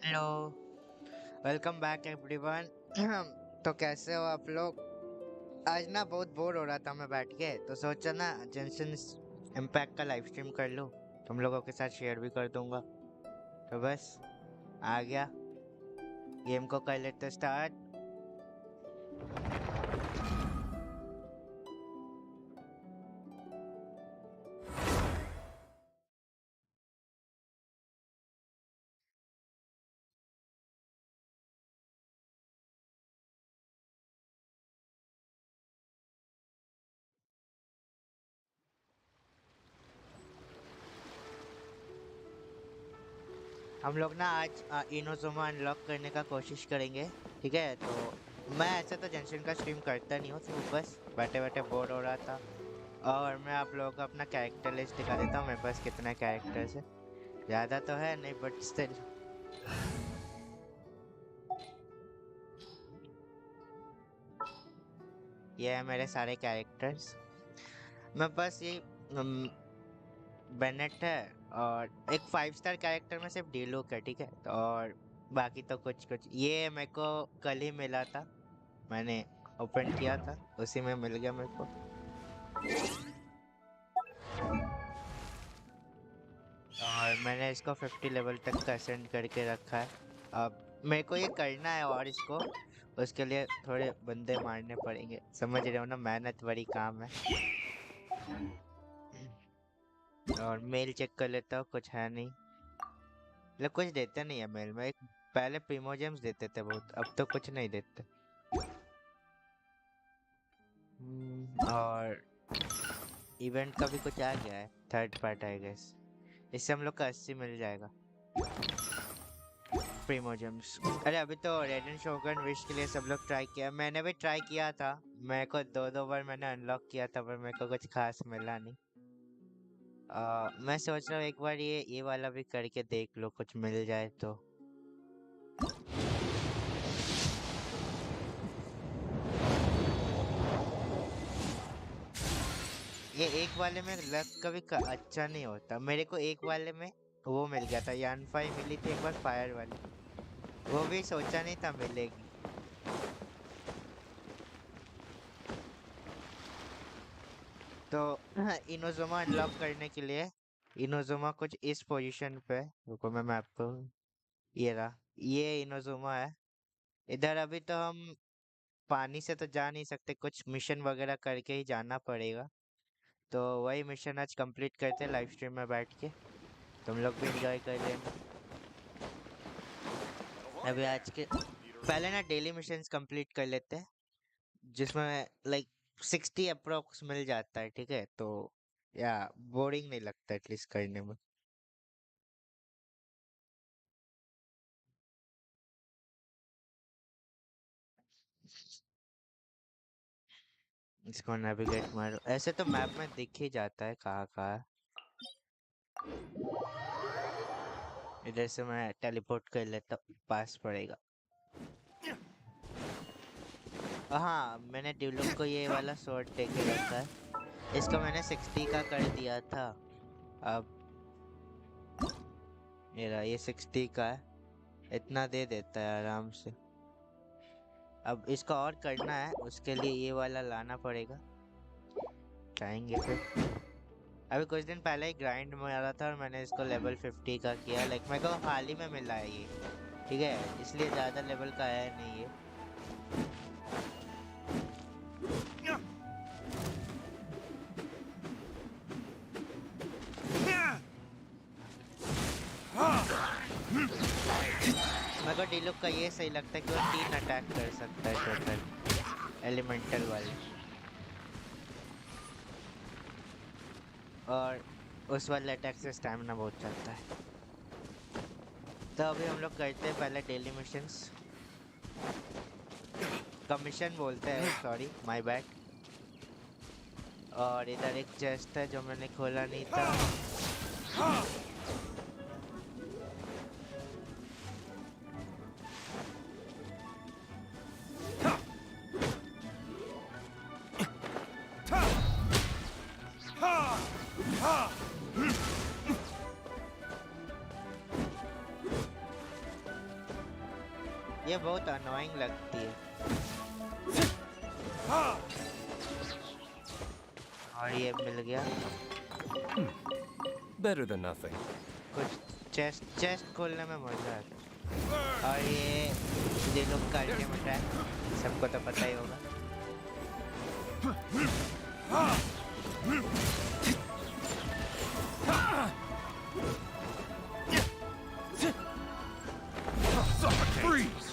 Hello. Welcome back everyone. तो कैसे हो आप लोग? आज ना बहुत बोर हो रहा था मैं बैठ के, तो सोचा ना जेंसन इम्पैक्ट का लाइव स्ट्रीम कर लूं। तुम लोगों के साथ शेयर भी कर दूंगा। तो बस आ गया, गेम को कर लेते स्टार्ट। हम लोग ना आज इनोजुमा अनलॉक करने का कोशिश करेंगे। ठीक है, तो मैं ऐसे तो जेंशन का स्ट्रीम करता नहीं हूँ, सिर्फ बस बैठे बैठे बोर हो रहा था। और मैं आप लोगों को अपना कैरेक्टर लिस्ट दिखा देता हूँ, मेरे पास कितना कैरेक्टर्स है। ज्यादा तो है नहीं, बट स्टिल। ये है मेरे सारे कैरेक्टर्स। मैं बस ये बेनेट है, और एक 5 स्टार कैरेक्टर में सिर्फ डीलुक है। ठीक है, तो और बाकी तो कुछ कुछ ये मेरे को कल ही मिला था, मैंने ओपन किया था, उसी में मिल गया मेरे को। और मैंने इसको 50 लेवल तक का असेंड करके रखा है। अब मेरे को ये करना है, और इसको उसके लिए थोड़े बंदे मारने पड़ेंगे, समझ रहे हो ना, मेहनत भरी काम है। और मेल चेक कर लेता हूँ, कुछ है नहीं। मतलब कुछ देते नहीं है मेल में। पहले प्रीमोजेम्स देते थे बहुत, अब तो कुछ नहीं देते। और इवेंट का भी कुछ आ गया है, थर्ड पार्ट आई गेस। इससे हम लोग का 80 मिल जाएगा प्रीमोजेम्स। अरे अभी तो रेड एंड शोगन विश के लिए सब लोग ट्राई किया, मैंने भी ट्राई किया था। मेरे को दो दो बार मैंने अनलॉक किया था, पर मेरे को कुछ खास मिला नहीं। मैं सोच रहा हूँ एक बार ये वाला भी करके देख लो, कुछ मिल जाए तो। ये एक वाले में लक कभी अच्छा नहीं होता। मेरे को एक वाले में वो मिल गया था, यानफाई मिली थी एक बार फायर वाली, वो भी सोचा नहीं था मिलेगी। तो इनोजुमा अनलॉक करने के लिए इनोजुमा कुछ इस पोजीशन पे है। रुको मैं मैप को, ये रहा, ये इनोजुमा है। इधर अभी तो हम पानी से तो जा नहीं सकते, कुछ मिशन वगैरह करके ही जाना पड़ेगा। तो वही मिशन आज कंप्लीट करते हैं लाइव स्ट्रीम में बैठ के, तुम लोग भी एंजॉय कर लेना। अभी आज के पहले ना डेली मिशंस कंप्लीट कर लेते हैं, जिसमें लाइक 60 अप्रोक्स मिल जाता है। ठीक है, तो या बोरिंग नहीं लगता एटलीस्ट करने में। इसको नेविगेट मारो, ऐसे तो मैप में दिख ही जाता है कहाँ कहाँ है। इधर से मैं टेलीपोर्ट कर लेता हूँ, पास पड़ेगा। हाँ, मैंने ड्यूलुक को ये वाला स्वॉर्ड दे के रखा है। इसको मैंने 60 का कर दिया था। अब ये रहा, ये 60 का है, इतना दे देता है आराम से। अब इसको और करना है, उसके लिए ये वाला लाना पड़ेगा, जाएंगे फिर। अभी कुछ दिन पहले ही ग्राइंड मारा था, और मैंने इसको लेवल 50 का किया। लाइक मेरे को हाल ही में मिला है ये, ठीक है, इसलिए ज़्यादा लेवल का है नहीं ये। मेरे को डीलुक का ये सही लगता है कि वो 3 अटैक कर सकता है टोटल, एलिमेंटल वाले। और उस वाले अटैक से स्टैमिना बहुत चलता है। तो अभी हम लोग करते हैं पहले डेली मिशंस, कमीशन बोलते हैं, सॉरी माय बैड। और इधर एक चेस्ट है जो मैंने खोला नहीं था। ये बहुत अनोइंग लगती है। और ये मिल गया Better than nothing. कुछ। चेस्ट चेस्ट खोलने में मजा आता है। और ये लोग का अल्टीमेट है, सबको तो पता ही होगा। Freeze!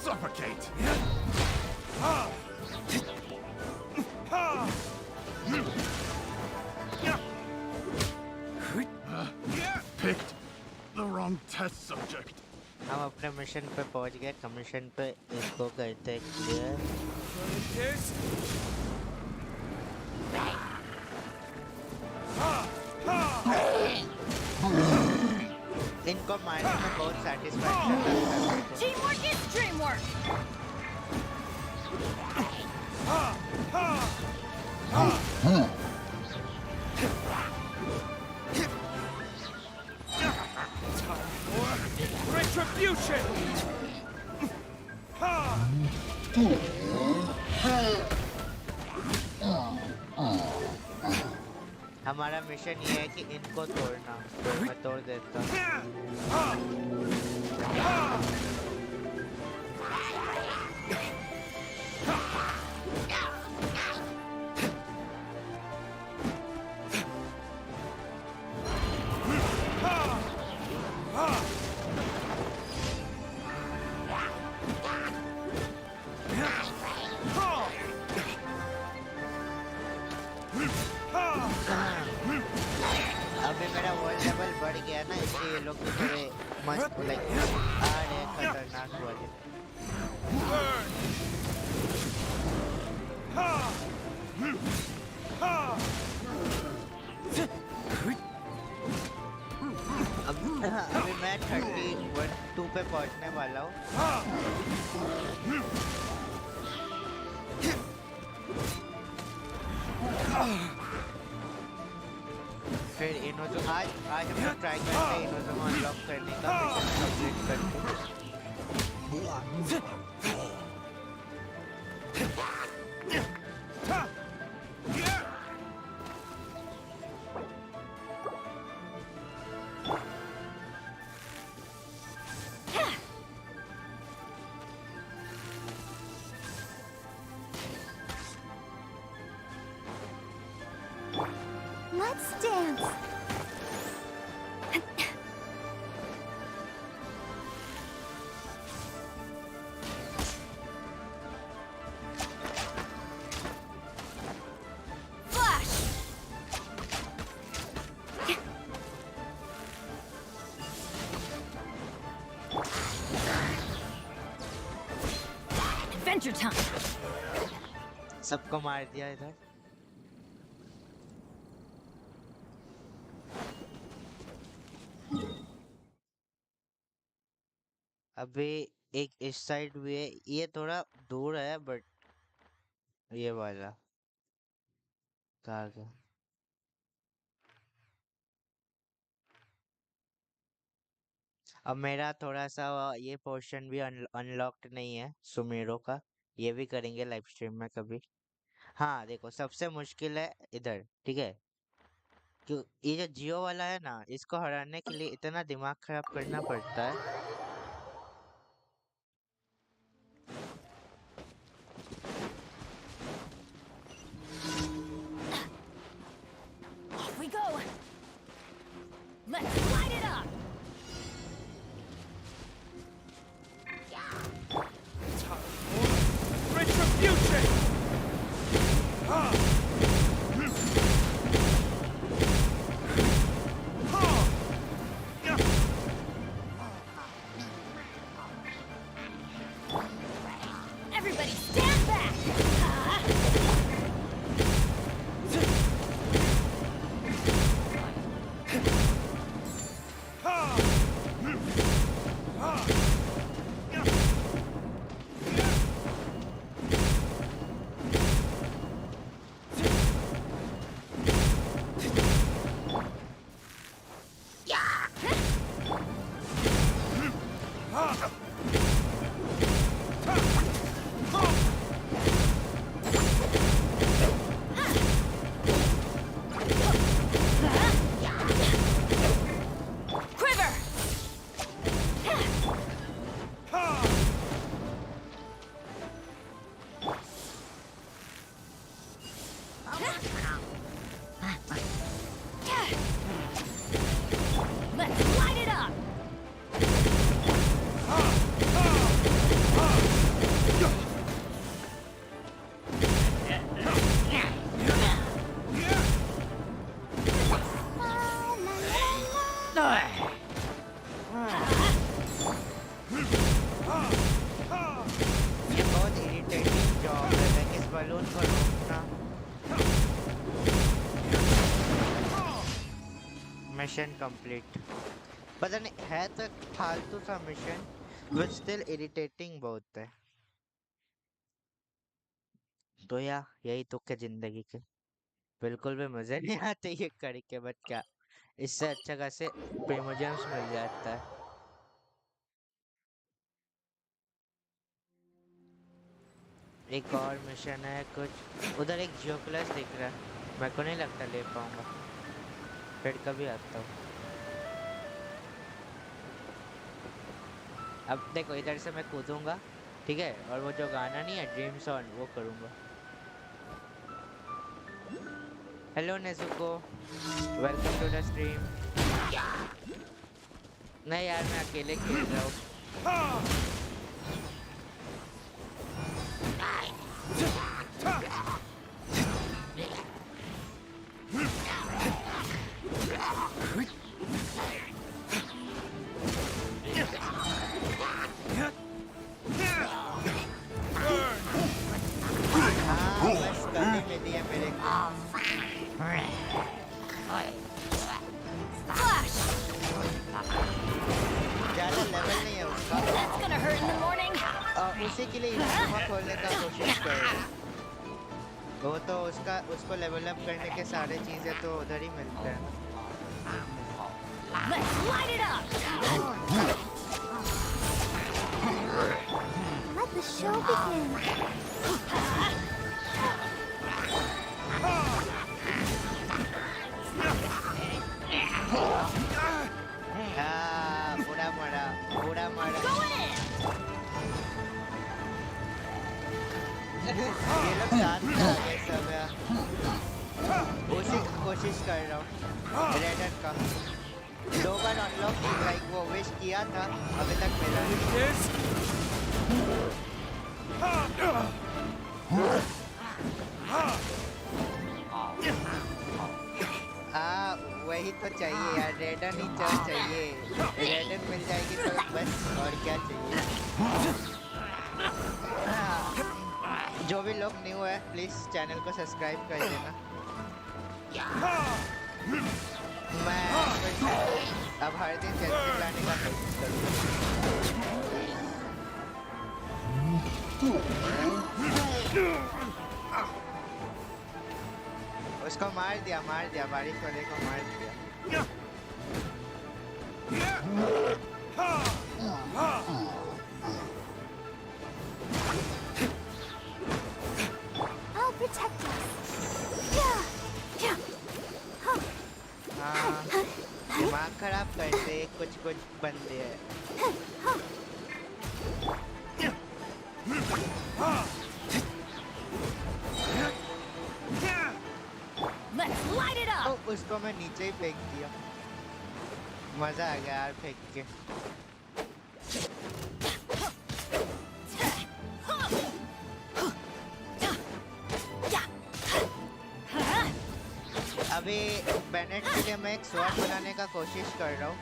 Suffocate! Picked the wrong test subject. हम अपने मिशन पे पहुंच गए। कमीशन पे इसको करते क्लियर। इनको मारने में बहुत सेटिस्फैक्शन लगता है। Teamwork is dreamwork. Retribution! हमारा मिशन ये है कि इनको तोड़ना, तो मैं तोड़ देता हूँ। अभी मेरा वर्ल्ड लेवल बढ़ गया ना, इसलिए ये लोग तो थोड़े मस्त लाइक आ रहे खतरनाक वाले। अभी मैं 32 पे पहुंचने वाला हूँ। फिर इनोजो आज हम लोग ट्राई करते हैं इनोजो अनलॉक करने का, मिशन कंप्लीट करते Let's dance. Flash. Adventure time. सबको मार दिया इधर। अभी एक इस साइड भी है, ये थोड़ा दूर है बट ये वाला कहाँ गया? अब मेरा थोड़ा सा ये पोर्शन भी अनलॉक्ड नहीं है सुमेरो का, ये भी करेंगे लाइव स्ट्रीम में कभी। हाँ देखो, सबसे मुश्किल है इधर, ठीक है? क्यों ये जो जियो वाला है ना, इसको हराने के लिए इतना दिमाग खराब करना पड़ता है। Off we go. Let's light it up. Retribution! ये बहुत इरिटेटिंग जॉब है, लाइक इस बलून को रोकना। Mission complete. पता नहीं है तो फालतू सा मिशन, बट स्टिल इरिटेटिंग बहुत है। तो यही दुख है जिंदगी के। बिल्कुल भी मजे नहीं आते ये करके, बट क्या, इससे अच्छा खासे प्रीमियम्स मिल जाता है। एक और मिशन है कुछ उधर, एक जियो क्लास दिख रहा है, मेरे को नहीं लगता ले पाऊंगा, फिर कभी आता हूँ। अब देखो इधर से मैं कूदूंगा, ठीक है, और वो जो गाना नहीं है ड्रीम्स ऑन, वो करूंगा। Hello Nezuko, welcome to the stream. नहीं यार, मैं अकेले खेल रहा हूँ। हाँ बस कभी मिली है मेरे को। Flash! ज्यादा लेवल नहीं है उसका, That's gonna hurt in the morning. उसी के लिए इनोज़ुमा खोलने का कोशिश कर रहा हूँ। वो तो उसको लेवल अप करने के सारे चीजें तो उधर ही मिलते हैं। Let's light it up! Let the show begin. बुरा मरा। Going in! ये लोग साथ में आ गए सब यार। उसी कोशिश कर रहा हूँ रेडर का, 2 बार अनलॉक लाइक वो विश किया था, अभी तक मिला नहीं। वही तो चाहिए यार, रेडन ही चाहिए। रेडन मिल जाएगी तो बस, और क्या चाहिए। जो भी लोग न्यू है प्लीज चैनल को सब्सक्राइब कर देना। मैं अब हर दिन जल्दी लाने का कोशिश करूँगा। उसको मार दिया, बारिश वाले को मार दिया। I'll protect us. हाँ, दिमाग खराब करते कुछ बंदे हैं। Let's light it up! उसको मैं नीचे ही फेंक दिया, मजा आ गया यार फेंक के। अभी बैनेट के लिए मैं एक स्वॉर्ड बनाने का कोशिश कर रहा हूँ।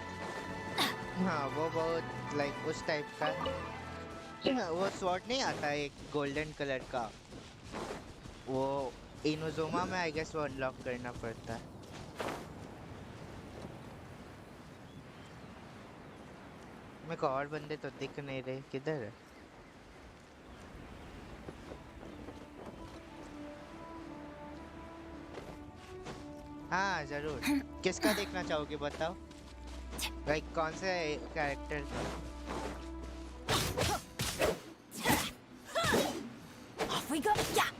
हाँ वो बहुत लाइक उस टाइप का, वो स्वॉर्ड नहीं आता एक गोल्डन कलर का, वो इनोज़ुमा में आई गेस वो अनलॉक करना पड़ता है। मेरे को और बंदे तो दिख नहीं रहे, किधर है? हाँ जरूर, किसका देखना चाहोगे बताओ, लाइक कौन से कैरेक्टर का? Off we go! Yeah!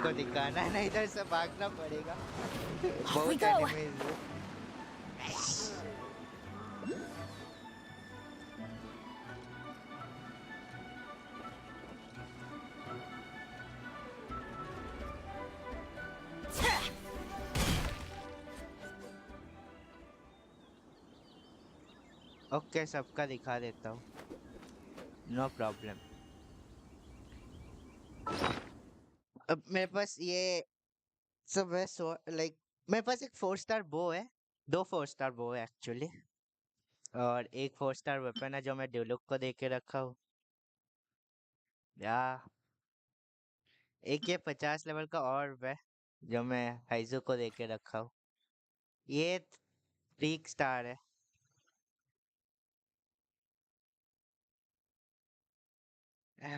को दिखाना है ना, इधर से भागना पड़ेगा। बहुत go. एनिमीज है। ओके सबका दिखा देता हूँ। No problem. अब मेरे पास ये सब है, सो लाइक मेरे पास एक 4 स्टार बो है, 2 4 स्टार बो है एक्चुअली, और एक 4 स्टार वेपन है जो मैं ड्यूलुक को दे के रखा हूँ। या एक ये 50 लेवल का ऑर्ब है जो मैं हाइजू को दे के रखा हूँ। ये 3 स्टार है।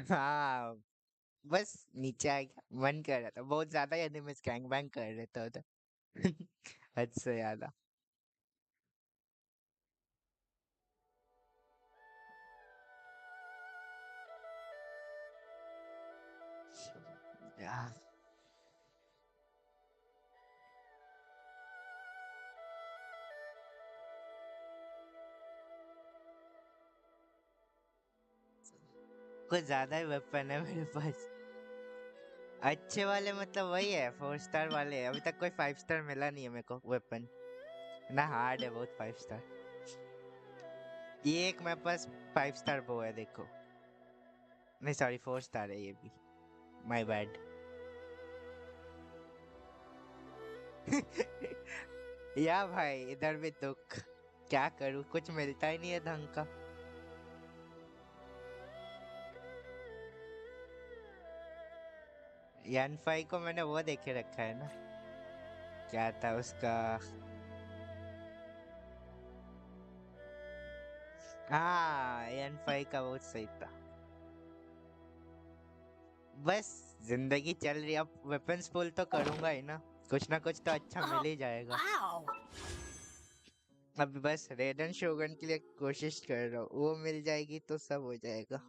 हाँ, बस नीचे आ गया, मन कर रहा था बहुत ज्यादा, यदि मैं गैंग बैंग कर रहे थे उधर। हद से ज्यादा। या, कुछ ज्यादा ही वेपन है मेरे पास। अच्छे वाले मतलब वही है, 4 स्टार वाले है। अभी तक कोई 5 स्टार मिला नहीं है मेरे को वेपन, ना हार्ड है बहुत 5 स्टार। ये एक मेरे पास 5 स्टार बो है देखो, नहीं सॉरी 4 स्टार है ये भी, माय बैड। या भाई इधर भी दुख, क्या करूँ, कुछ मिलता ही नहीं है ढंग का। यान फाई को मैंने वो देखे रखा है ना, क्या था उसका, हाँ यान फाई का बहुत सही था। बस जिंदगी चल रही है, अब वेपन्स पुल तो करूंगा ही ना, कुछ ना कुछ तो अच्छा Oh, मिल ही जाएगा। ow! अब बस रेडन शोगन के लिए कोशिश कर रहा हूँ, वो मिल जाएगी तो सब हो जाएगा।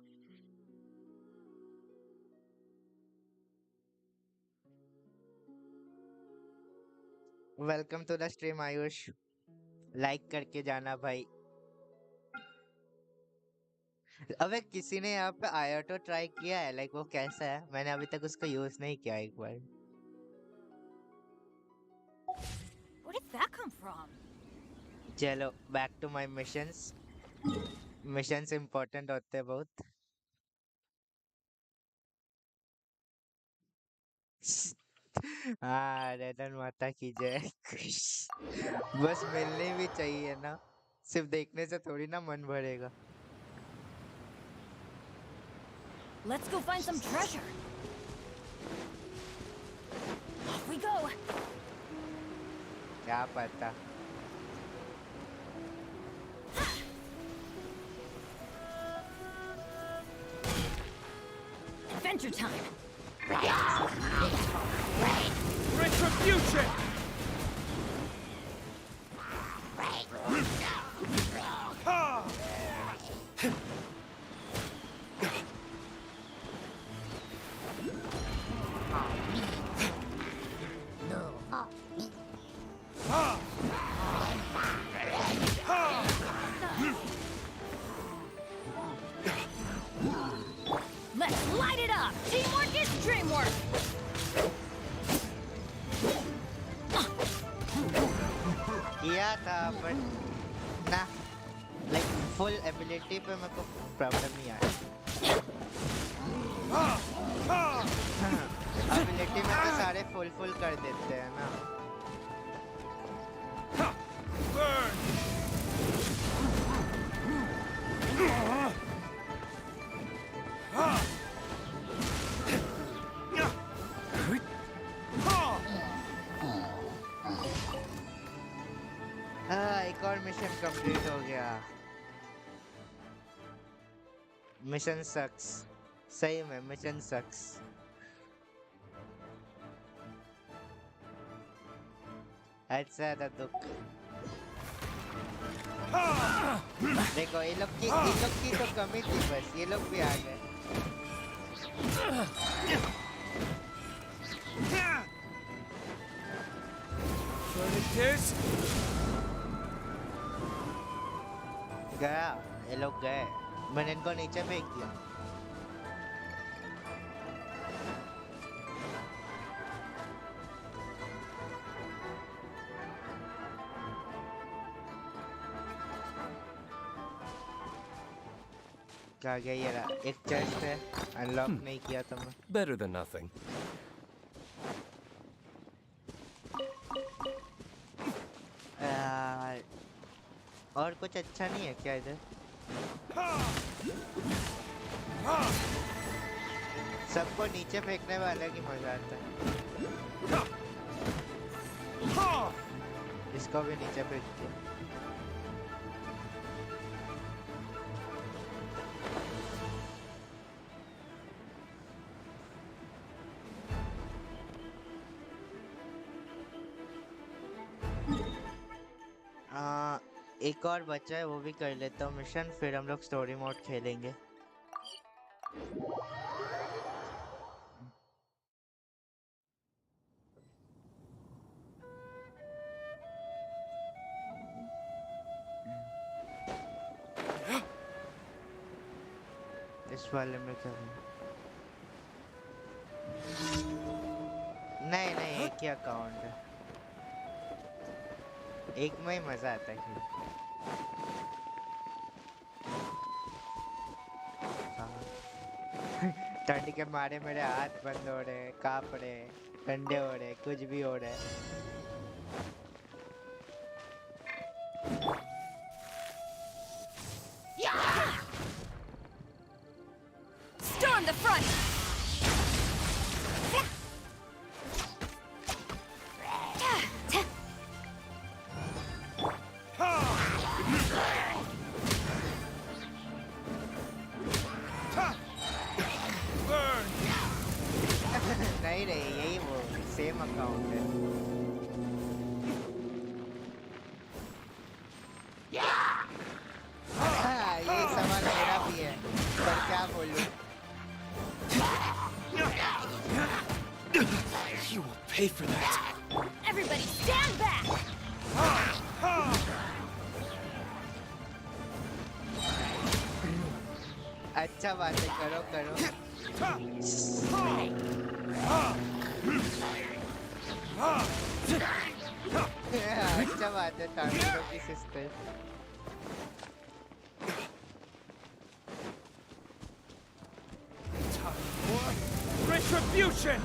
Welcome to the stream Ayush, like करके जाना भाई। अबे किसी ने यहाँ पे आयोटो ट्राई किया है, लाइक वो कैसा है, मैंने अभी तक उसको यूज नहीं किया एक बार। Where did that come from? चलो back to my missions, missions important होते हैं बहुत। हाँ रेडन माता की जय। बस मिलनी भी चाहिए ना, सिर्फ देखने से थोड़ी ना मन भरेगा। Let's go find some treasure. Off we go. क्या पता। Adventure time. Retribution! Ha! Ha! Ha! Let's light it up. Teamwork is dreamwork. किया था बट ना, लाइक फुल एबिलिटी पे मेरे को प्रॉब्लम नहीं आया। Ha! Ha! एबिलिटी में तो सारे फुल फुल कर देते हैं ना। Ha! Burn! Ha! हाँ एक और मिशन कंप्लीट हो गया। मिशन सक्स, सही में मिशन सक्स। अच्छा था दुख। देखो ये लोग की तो कमी थी, बस ये लोग भी आ गए। Furnaces? गया, ये लोग गए, मैंने इनको नीचे फेंक दिया। कहा गया ये रहा एक चेस्ट है अनलॉक नहीं किया था मैं Better than nothing. यार और कुछ अच्छा नहीं है क्या इधर सबको नीचे फेंकने में अलग ही मजा आता है इसको भी नीचे फेंक दिया एक और बचा है वो भी कर लेता हूँ मिशन फिर हम लोग स्टोरी मोड खेलेंगे इस वाले में क्या नहीं नहीं एक ही अकाउंट है एक में ही मजा आता है खेल ठंड के मारे मेरे हाथ बंद हो रहे कांप रहे ठंडे हो रहे कुछ भी हो रहा है Storm the front! नहीं रे यही वो सेम अकाउंट है हाँ ये सवाल मेरा भी है पर क्या बोलूं You will pay for that. Everybody stand back! अच्छा बात है करो करो अच्छा बात है तामिलों की सिस्टर Retribution!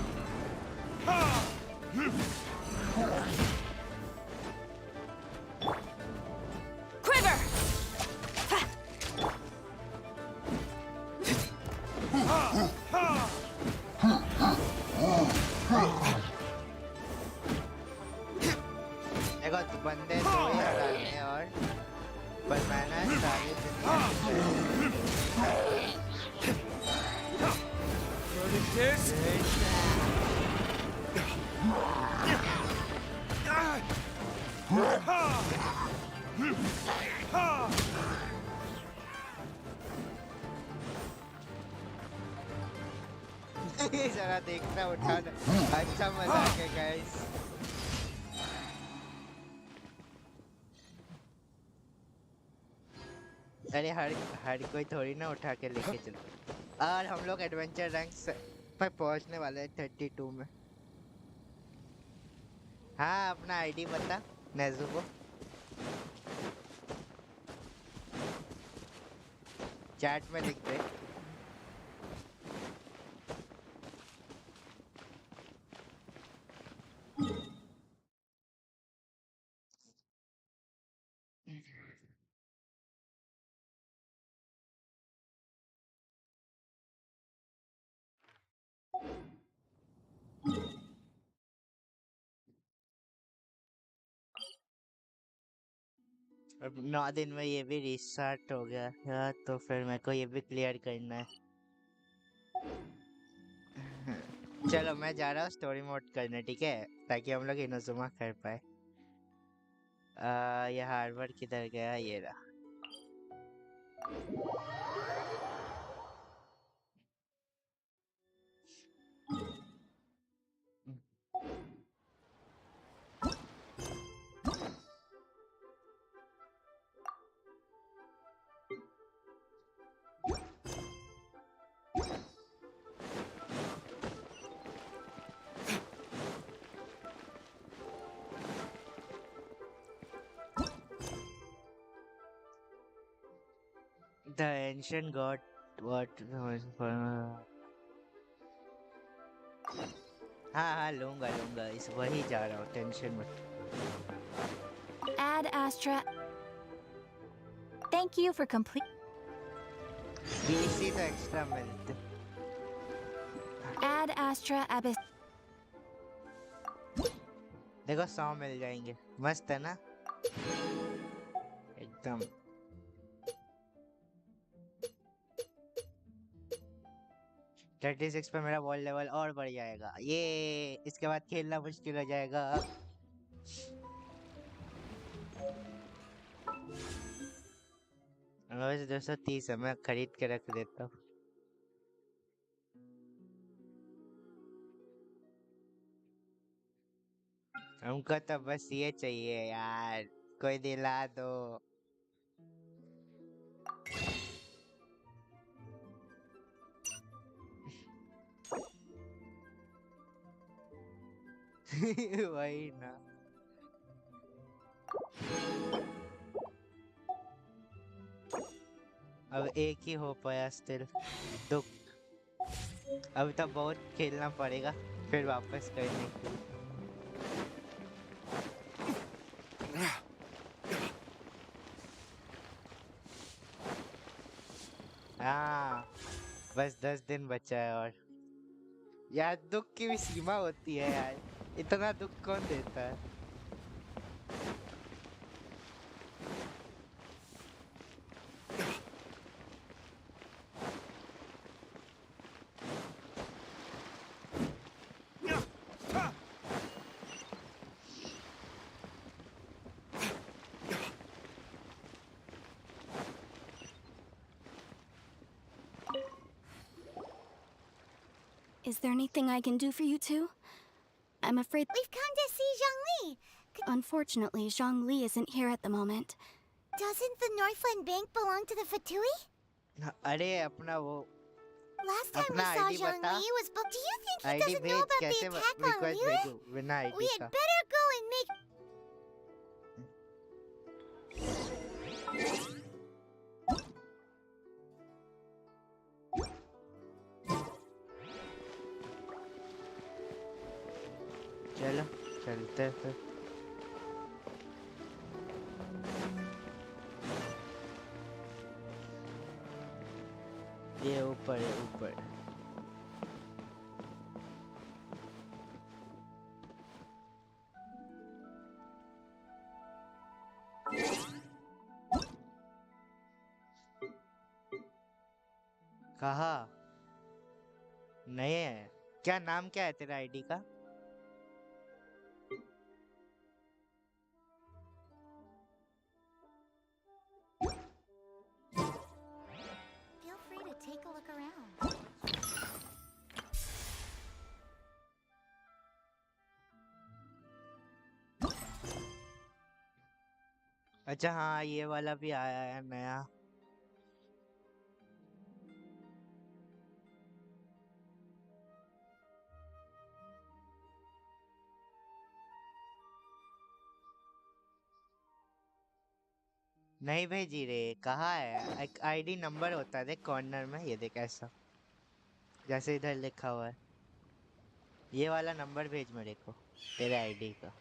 Quiver! देखो बंदे दो ही हटाने हैं और पर मैंने सारी Burning this? जरा देखना उठाना अच्छा मजाक है गाइस अरे हर हर कोई थोड़ी ना उठा के लेके चलो और हम लोग एडवेंचर रैंक पर पहुंचने वाले हैं 32 में हाँ अपना आईडी बता नेजुको चैट में लिख दे अब 9 दिन में ये भी रिस्टार्ट हो गया यार तो फिर मेरे को ये भी क्लियर करना है चलो मैं जा रहा हूँ स्टोरी मोड करने ठीक है ताकि हम लोग इनोजुमा कर पाए ये हार्बर किधर गया ये रहा द एंशिएंट गॉड व्हाट। हाँ हाँ, लूंगा लूंगा, इस वही जा रहा हूँ, टेंशन मत। Ad Astra. Thank you for complete. BC तो एक्स्ट्रा मिलते। Ad Astra Abyss. देखो 100 मिल जाएंगे, मस्त है ना एकदम। 36 पे मेरा बॉल लेवल और बढ़ जाएगा, ये इसके बाद खेलना मुश्किल हो जाएगा। वैसे 230 है, मैं खरीद के रख देता हूँ। हमको तो बस ये चाहिए यार, कोई दिला दो। वही ना। अब एक ही हो पाया स्टिल, दुख। अब तो बहुत खेलना पड़ेगा फिर वापस करने के लिए। हाँ, बस 10 दिन बचा है और यार दुख की भी सीमा होती है यार, इतना दुख कौन देता है। Is there anything I can do for you two? I'm afraid. We've come to see Zhongli. Unfortunately, Zhongli isn't here at the moment. Doesn't the Northland Bank belong to the Fatui? अरे अपना वो, Last time we अपना saw ID बता। Zhongli was. Do you think he ID doesn't know भेज, about the कैसे attack on request Liyue? भेजूं बिना We ID had का। better go and make. चलो चलते हैं फिर। ये ऊपर है ऊपर। कहा नहीं है, क्या नाम क्या है तेरा आईडी का? Feel free to take a look around. अच्छा हाँ, ये वाला भी आया है नया। नहीं भेजी रे, कहाँ है? एक आईडी नंबर होता है देख कॉर्नर में, ये देख ऐसा, जैसे इधर लिखा हुआ है। ये वाला नंबर भेज मेरे को, तेरे आईडी का।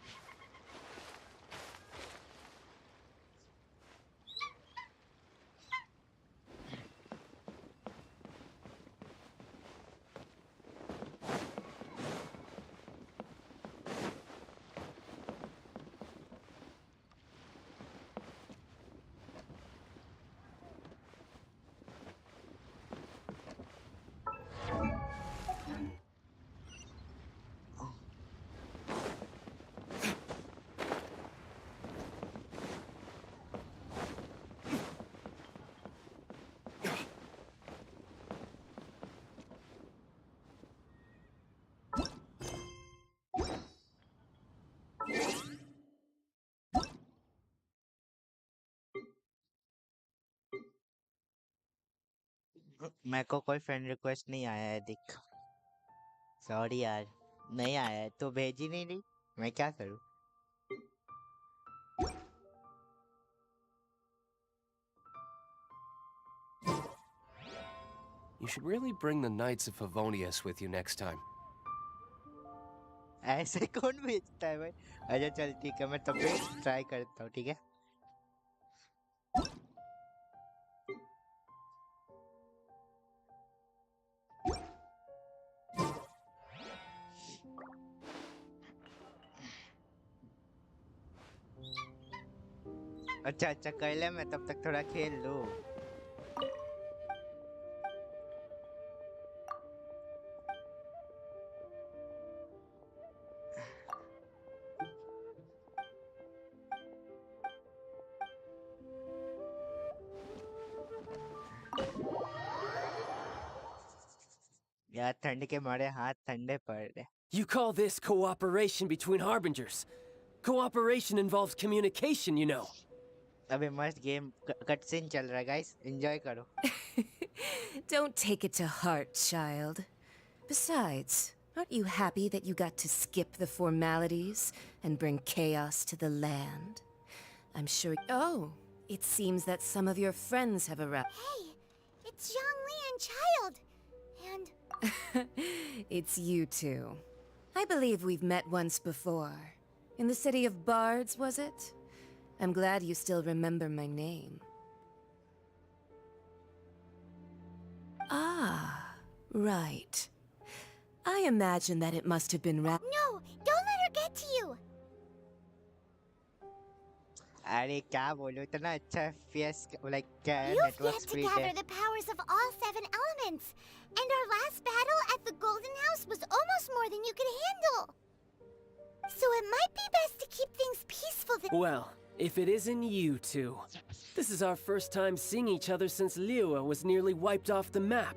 मेरे को कोई फ्रेंड रिक्वेस्ट नहीं आया है दिख। सॉरी यार, नहीं आया है तो भेज ही नहीं रही, मैं क्या करूँ। You should really bring the Knights of Favonius with you next time. ऐसे कौन भेजता है भाई? अच्छा चल ठीक है, मैं तब भी ट्राई करता हूँ, ठीक है? अच्छा अच्छा कर ले, मैं तब तक थोड़ा खेल लूँ. यार ठंड के मारे हाथ ठंडे पड़ रहे. You call this cooperation between harbingers? Cooperation involves communication, you know. अबे मस्त गेम कट सीन चल रहा है गाइस, एंजॉय करो. Don't take it to heart, child. Besides, aren't you happy that you got to skip the formalities and bring chaos to the land? I'm sure. Oh, it seems that some of your friends have arrived. Hey, it's Zhongli and Child. And It's you two. I believe we've met once before. In the city of Bards, was it? I'm glad you still remember my name. Ah, right. I imagine that it must have been no, don't let her get to you. अरे क्या बोलूं, इतना अच्छा FPS like क्या है, You've network yet to speed gather है. the powers of all 7 elements. And our last battle at the Golden House was almost more than you could handle. So it might be best to keep things peaceful this. Well, if it isn't you two. This is our first time seeing each other since Liua was nearly wiped off the map.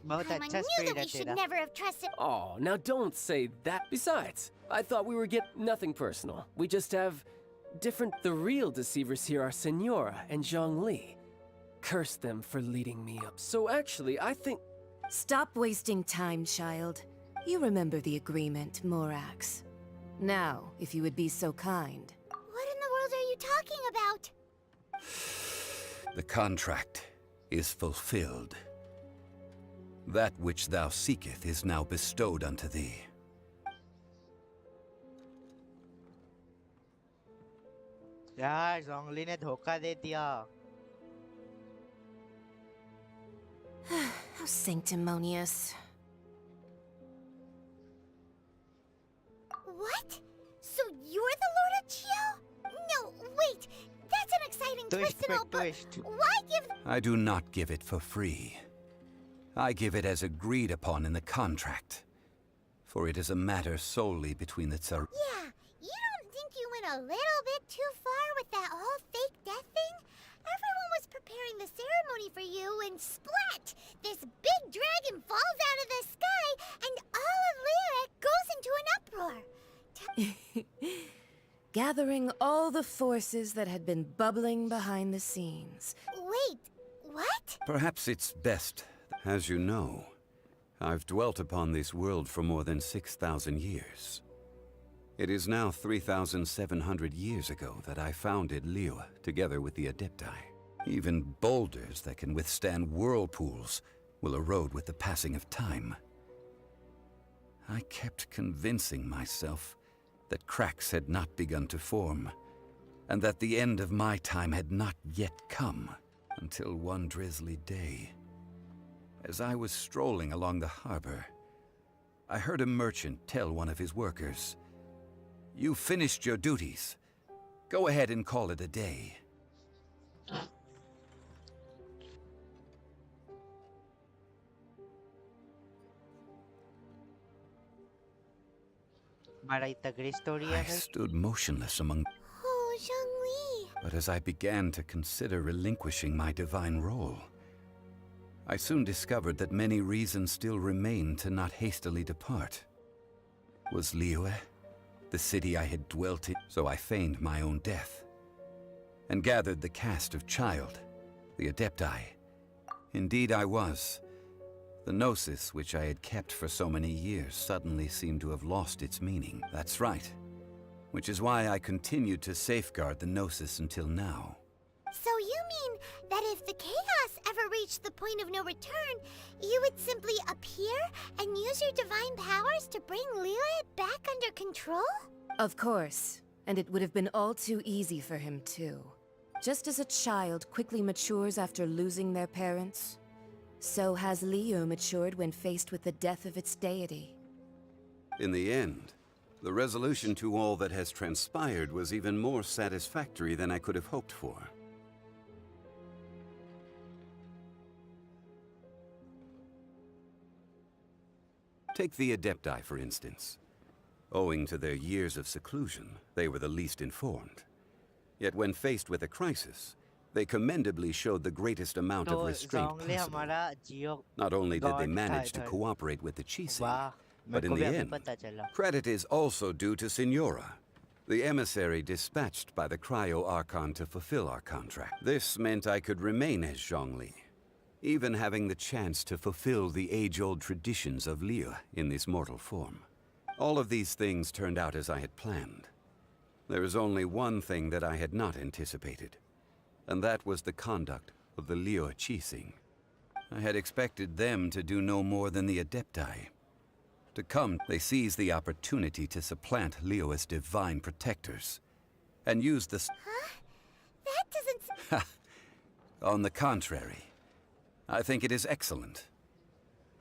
बहुत I अच्छा knew speed that है we should तेरा. never have trusted. Oh, now don't say that. Besides, I thought we were nothing personal. We just have different. The real deceivers here are Senora and Zhongli. Curse them for leading me up. So actually, I think. Stop wasting time, child. You remember the agreement, Morax. Now, if you would be so kind. What in the world are you talking about? The contract is fulfilled. That which thou seeketh is now bestowed unto thee. यार जोंगली ने धोखा दे दिया. How sanctimonious. What? So you're the Lord of Chiao? No, wait. That's an exciting twist and all, but twist. why give... I do not give it for free. I give it as agreed upon in the contract. For it is a matter solely between the Tsar... Yeah, you don't think you went a little bit too far with that whole fake death thing? Everyone was preparing the ceremony for you, and splat! This big dragon falls out of the sky, and all of Lyric goes into an uproar. Gathering all the forces that had been bubbling behind the scenes. Wait, what? Perhaps it's best. As you know, I've dwelt upon this world for more than 6,000 years. It is now 3,700 years ago that I founded Liua, together with the Adepti. Even boulders that can withstand whirlpools will erode with the passing of time. I kept convincing myself that cracks had not begun to form, and that the end of my time had not yet come, until one drizzly day, as I was strolling along the harbor, I heard a merchant tell one of his workers, "You finished your duties. Go ahead and call it a day." बड़ा तगड़ी story है I भाई. stood motionless among... Oh, Zhongli. But as I began to consider relinquishing my divine role, I soon discovered that many reasons still remained to not hastily depart. Was Liua the city I had dwelt in? So I feigned my own death, and gathered the cast of Child, the Adepti. Indeed I was. The Gnosis, which I had kept for so many years, suddenly seemed to have lost its meaning. That's right. Which is why I continued to safeguard the Gnosis until now. So you mean that if the chaos ever reached the point of no return, you would simply appear and use your divine powers to bring Liyue back under control? Of course. And it would have been all too easy for him, too. Just as a child quickly matures after losing their parents, so has Liyue matured when faced with the death of its deity. In the end, the resolution to all that has transpired was even more satisfactory than I could have hoped for. Take the Adepti, for instance. Owing to their years of seclusion, they were the least informed. Yet when faced with a crisis, they commendably showed the greatest amount of restraint possible. Not only did they manage to cooperate with the Chisei, but in the end, credit is also due to Signora, the emissary dispatched by the Cryo Archon to fulfill our contract. This meant I could remain as Zhongli, even having the chance to fulfill the age-old traditions of Liyue in this mortal form. All of these things turned out as I had planned. There is only one thing that I had not anticipated, and that was the conduct of the Liyue Qixing. I had expected them to do no more than the Adepti. To come, they seized the opportunity to supplant Liyue as divine protectors, and used the... Huh? That doesn't... On the contrary, I think it is excellent.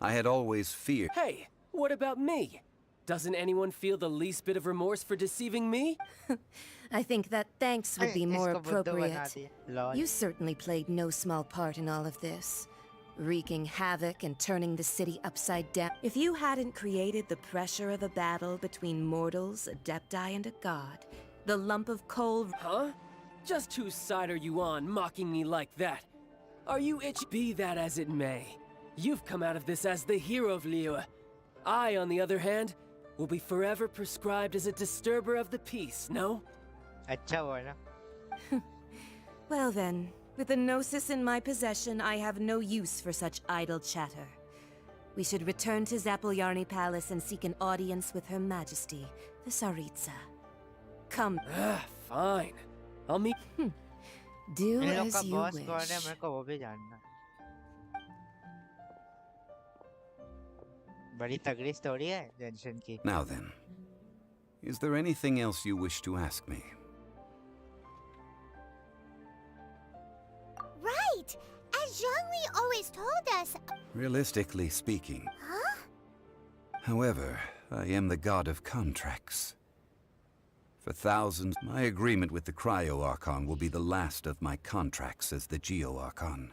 I had always feared... Hey, what about me? Doesn't anyone feel the least bit of remorse for deceiving me? I think that thanks would be more appropriate. You certainly played no small part in all of this, wreaking havoc and turning the city upside down. If you hadn't created the pressure of a battle between mortals, Adepti, and a god, the lump of coal... Huh? Just whose side are you on, mocking me like that? Are you itchy? Be that as it may, you've come out of this as the hero of Liyue. I, on the other hand, will be forever prescribed as a disturber of the peace, no? Well then, with the Gnosis in my possession, I have no use for such idle chatter. We should return to Zapoljarny Palace and seek an audience with Her Majesty, the Tsaritsa. Come. Fine. I'll meet... Do as you wish. बड़ी तगड़ी story है जेंशन की. Now then, is there anything else you wish to ask me? Right! As Zhongli always told us... Realistically speaking. Huh? However, I am the god of contracts. For thousands, my agreement with the Cryo Archon will be the last of my contracts as the Geo Archon.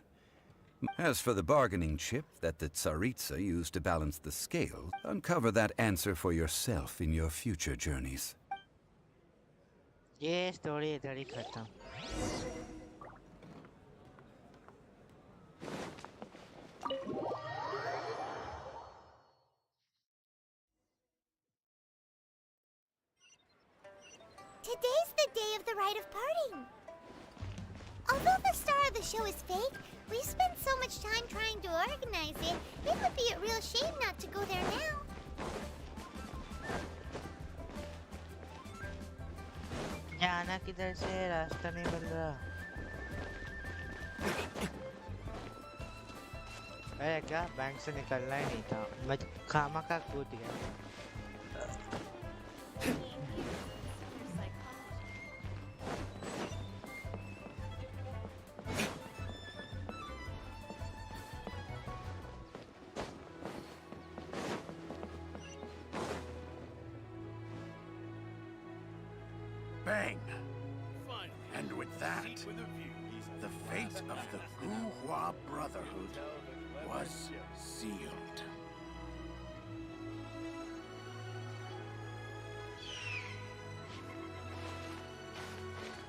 As for the bargaining chip that the Tsaritsa used to balance the scale, uncover that answer for yourself in your future journeys. ये story इधर ही खत्म. Today's the day of the rite of parting. Although the star of the show is fake, we spent so much time trying to organize it, it would be a real shame not to go there now. जाना किधर से रास्ता नहीं मिल रहा. अरे क्या bank से निकलना ही नहीं था. मैं खामा का कूद गया. Bang! And with that, the fate of the Guhua Brotherhood was sealed.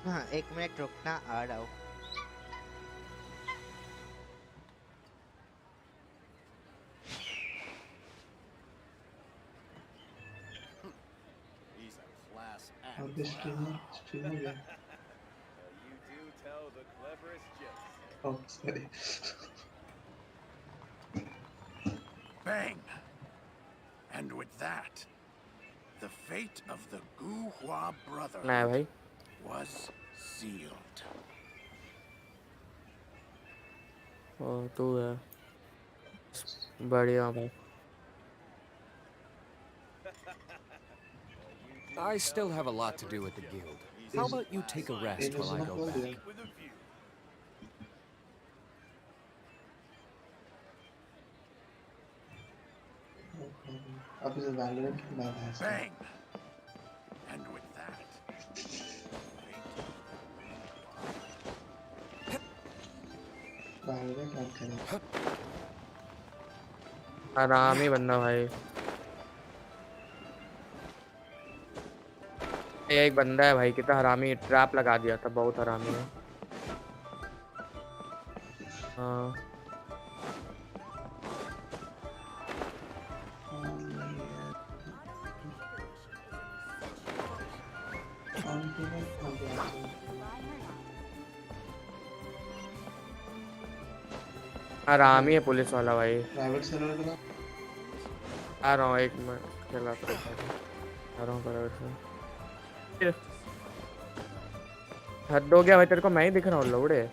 हाँ, एक मिनट रुकना, आ रहा हूँ. अब स्ट्रीम हो गया. Oh, sorry. Bang! And with that, the fate of the Guhua Brotherhood was sealed. ओ तू है बढ़िया भाई. I still have a lot to do with the guild. How about you take a rest while I Inazuma go खोल दिया. back? अब इसे Valorant की बात है. Bang! And with that, Valorant on करें. हरामी बंदा भाई. ये एक बंदा है भाई कितना हरामी ट्रैप लगा दिया था बहुत हरामी है. हाँ हरामी है पुलिस वाला भाई. प्राइवेट सर्वर का आ रहा हूँ एक मिनट चला आ रहा हूँ प्राइवेट से. हद हो गया भाई तेरे को मैं ही दिख रहा हूँ लौड़े.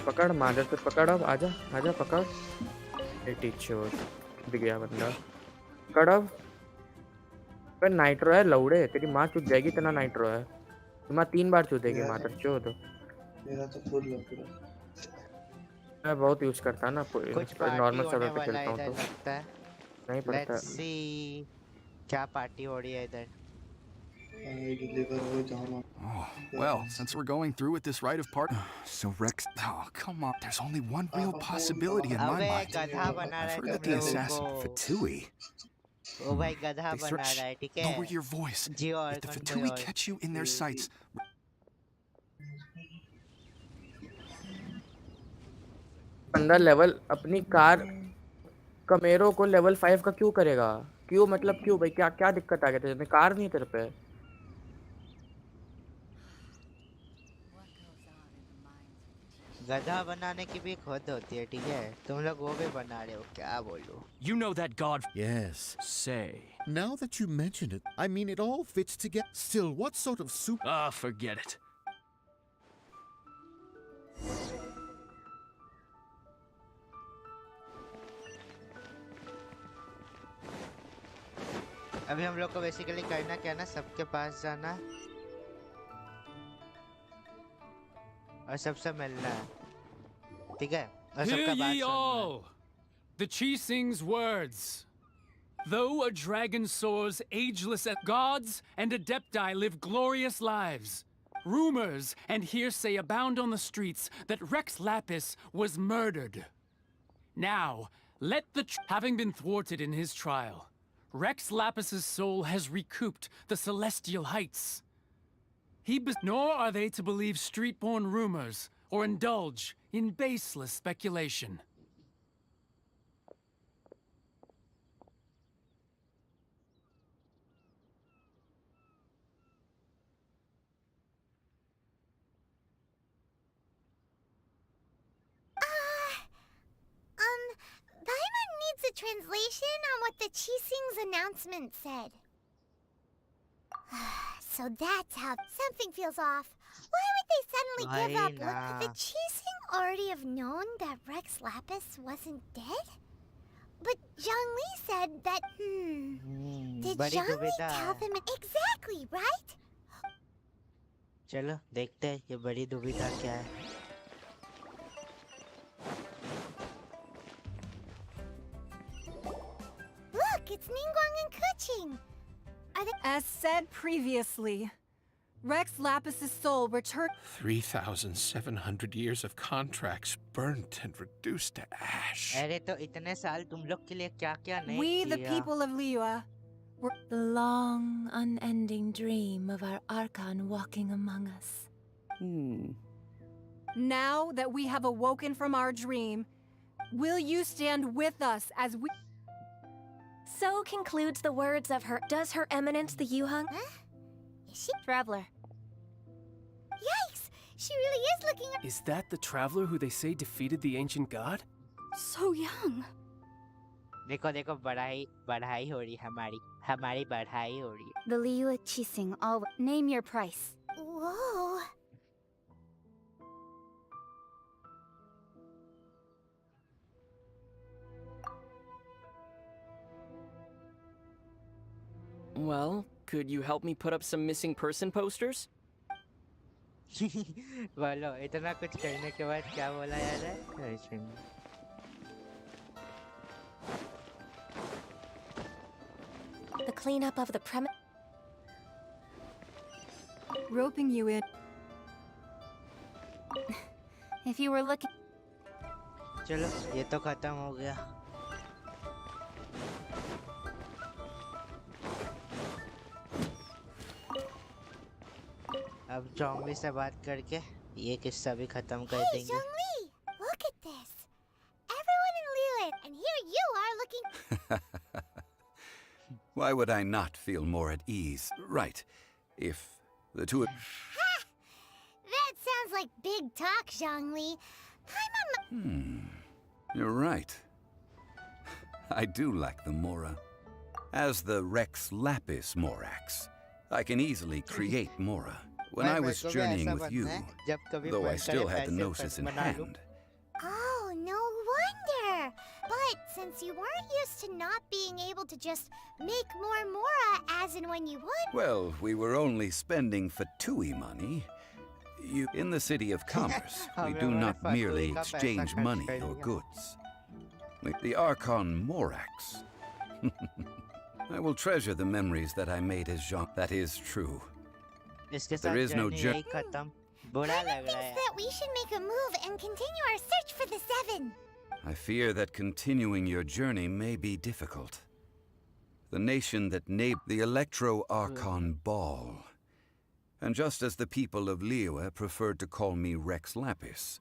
पकड़ मादर से पकड़ अब आजा आजा पकड़. टीचर दिख गया बंदा. पकड़ अब. पर नाइट्रो है लौड़े तेरी माँ चुद जाएगी इतना नाइट्रो है. माँ 3 बार चुदेगी मादर चोद. मेरा तो फुल है पूरा. मैं बहुत यूज करता ना कुछ नॉर्मल पार्टी सर्वर होने पे वाला खेलता हूँ इधर तो लगता है. नहीं पड़ता. लेट्स सी क्या पार्टी हो रही है इधर. डिलीवर हो जाओ. Oh, well, since we're going through with this rite of part, so Rex. Oh, come on. There's only one real possibility in my अबे mind. गधा बना रहा I've है heard that तुम the लोगों assassin को. Fatui. ओ भाई गधा They बना रहा है ठीक है. lower your voice. जियो और If the कौन कोई Fatui और. catch you in their sights, अंदर लेवल अपनी कार कमेरो को लेवल 5 का क्यों करेगा. क्यों मतलब क्यों भाई क्या क्या दिक्कत आ गई तेरे में. कार नहीं है तेरे पे. गधा बनाने की भी खुद होती है ठीक है. तुम लोग वो भी बना रहे हो क्या बोलूं. You know that god. Yes. Say. Now that you mention it, I mean it all fits together. Still, what sort of soup? Ah, forget it. अभी हम लोग को बेसिकली करना क्या ना सबके पास जाना और सबसे मिलना है ठीक है. और Hear सबका बात ye सुनना है. all! The Chi-Sing's words. Though a dragon soars ageless at gods and adepti live glorious lives, rumors and hearsay abound on the streets that Rex Lapis was murdered. Now, let the having been thwarted in his trial, Rex Lapis's soul has recouped the celestial heights. Nor are they to believe street-born rumors or indulge in baseless speculation. Paimon needs a translation on what the Chi-Sing's announcement said. So that's how something feels off. Why would they suddenly give up? Would the Chi-Sing already have known that Rex Lapis wasn't dead? But Zhongli said that, Did बड़ी Zhongli दुविधा tell है. them exactly, right? चलो देखते हैं ये बड़ी दुविधा क्या है. Look, it's Ningguang and Kuching. Are they? As said previously, Rex Lapis's soul returned. 3,700 years of contracts burnt and reduced to ash. अरे तो इतने साल तुम लोग के लिए क्या क्या नहीं We, the किया. people of Liyue, were The long, unending dream of our Archon walking among us. Now that we have awoken from our dream, will you stand with us as we... So concludes the words of her. Does Her Eminence the Yuhung? Huh? Is she? Traveler. Yikes! She really is looking. Is that the traveler who they say defeated the ancient god? So young. देखो देखो बढ़ाई हो रही है हमारी बढ़ाई हो रही है. The Liu Qixing all. Name your price. Whoa. Well, could you help me put up some missing person posters? बोलो इतना कुछ करने के बाद क्या बोला यार है? The cleanup of the premise. Roping you in. If you were looking. चलो ये तो खत्म हो गया. अब जोंगली से बात करके ये किस्सा भी खत्म कर Hey, देंगे. Zhongli! Look at this! Everyone in Liyue, and here you are looking... Why would I not feel more at ease? Right. If the two of... Ha! That sounds like big talk, Zhongli. I'm on You're right. I do lack the Mora. As the Rex Lapis Morax, I can easily create Mora. When I was journeying with you, though I still had the Gnosis in hand. Oh, no wonder! But since you weren't used to not being able to just make more Mora as and when you want... Well, we were only spending Fatui money. In the city of commerce, we do not merely exchange money or goods. The Archon Morax. I will treasure the memories that I made as Jean. That is true. There is no journey. Paimon thinks that we should make a move and continue our search for the Seven. I fear that continuing your journey may be difficult. The nation that named the Electro-Archon Ball. And just as the people of Liyue preferred to call me Rex Lapis,